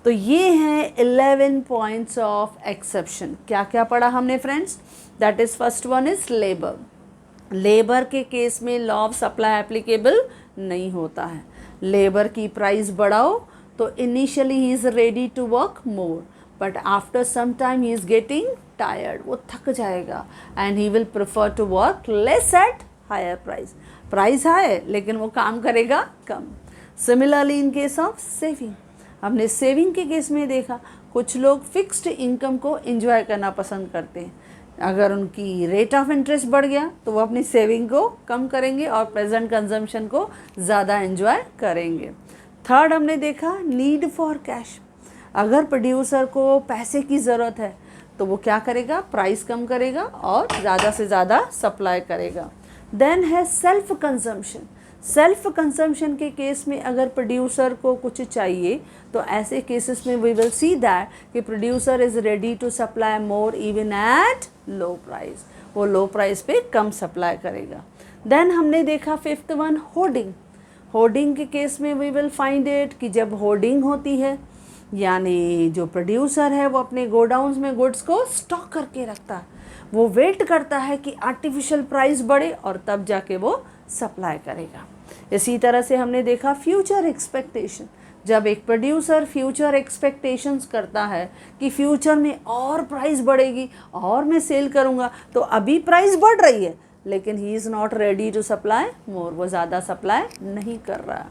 तो ये हैं 11 पॉइंट्स ऑफ एक्सेप्शन. क्या क्या पढ़ा हमने friends? That is first one is labour. Labour के केस में लॉ ऑफ सप्लाई एप्लीकेबल नहीं होता है. लेबर की प्राइस बढ़ाओ तो initially he is ready to work more, but after some time he is getting tired, वो थक जाएगा, and he will prefer to work less at higher price. Price high लेकिन वो काम करेगा कम. Similarly in case of saving, हमने saving के केस में देखा कुछ लोग फिक्स्ड इनकम को एंजॉय करना पसंद करते हैं. अगर उनकी रेट ऑफ इंटरेस्ट बढ़ गया तो वो अपनी सेविंग को कम करेंगे और प्रेजेंट कंजम्पशन को ज़्यादा एंजॉय करेंगे. थर्ड हमने देखा नीड फॉर कैश. अगर प्रोड्यूसर को पैसे की ज़रूरत है तो वो क्या करेगा, प्राइस कम करेगा और ज़्यादा से ज़्यादा सप्लाई करेगा. देन है सेल्फ कंजम्पशन. सेल्फ कंजम्पशन के केस में अगर प्रोड्यूसर को कुछ चाहिए तो ऐसे केसेस में वी विल सी दैट कि producer is ready to supply more even at low price. वो लो प्राइस पे कम सप्लाई करेगा. देन हमने देखा फिफ्थ वन होर्डिंग. होर्डिंग के केस में वी विल फाइंड इट कि जब होर्डिंग होती है, यानी जो प्रोड्यूसर है वो अपने गोडाउन्स में गुड्स को स्टॉक करके रखता है, वो वेट करता है कि आर्टिफिशियल प्राइस बढ़े और तब जाके वो सप्लाई करेगा. इसी तरह से हमने देखा फ्यूचर एक्सपेक्टेशन. जब एक प्रोड्यूसर फ्यूचर एक्सपेक्टेशंस करता है कि फ्यूचर में और प्राइस बढ़ेगी और मैं सेल करूँगा, तो अभी प्राइस बढ़ रही है लेकिन he is not ready to supply more, वो ज़्यादा सप्लाई नहीं कर रहा.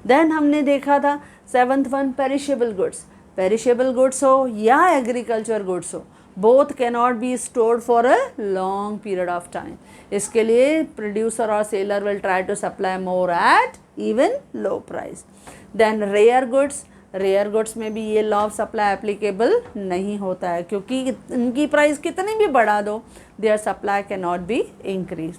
देन हमने देखा था seventh one perishable goods. Perishable goods हो या एग्रीकल्चर गुड्स हो, both can not be stored for a long period of time. इसके लिए प्रोड्यूसर और seller will try to supply more at even low price. Then rare goods. Rare goods में भी ये law of supply applicable नहीं होता है, क्योंकि इनकी प्राइस कितनी भी बढ़ा दो there supply can not be increase.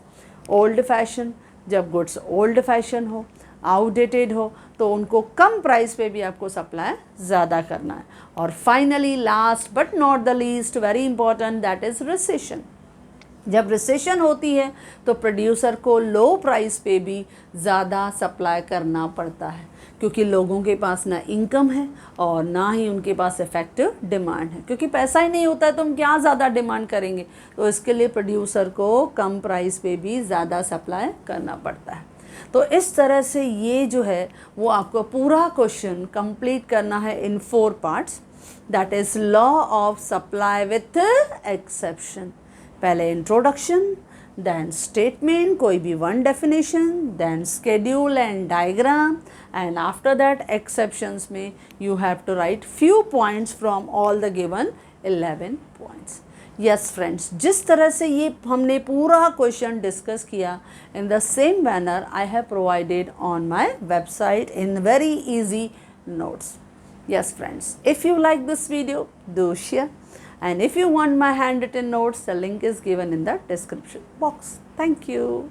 Old fashion. जब गुड्स ओल्ड फैशन हो, आउटडेटेड हो, तो उनको कम प्राइस पे भी आपको सप्लाई ज़्यादा करना है. और finally last but not the least, very important, that is recession. जब रिसेशन होती है तो प्रोड्यूसर को लो प्राइस पे भी ज़्यादा सप्लाई करना पड़ता है, क्योंकि लोगों के पास ना इनकम है और ना ही उनके पास इफेक्टिव डिमांड है. क्योंकि पैसा ही नहीं होता है तो हम क्या ज़्यादा डिमांड करेंगे, तो इसके लिए प्रोड्यूसर को कम प्राइस पे भी ज़्यादा सप्लाई करना पड़ता है. तो इस तरह से ये जो है वो आपको पूरा क्वेश्चन कंप्लीट करना है इन 4 parts. That is law of supply with exception. पहले इंट्रोडक्शन, then statement, कोई भी one definition, then schedule and diagram, and after that exceptions में you have to write few points from all the given 11 points. Yes friends, जिस तरह से ये हमने पूरा क्वेश्चन डिस्कस किया, in the same manner I have provided on my website in very easy notes. Yes friends, if you like this video, do share. And if you want my handwritten notes, the link is given in the description box. Thank you.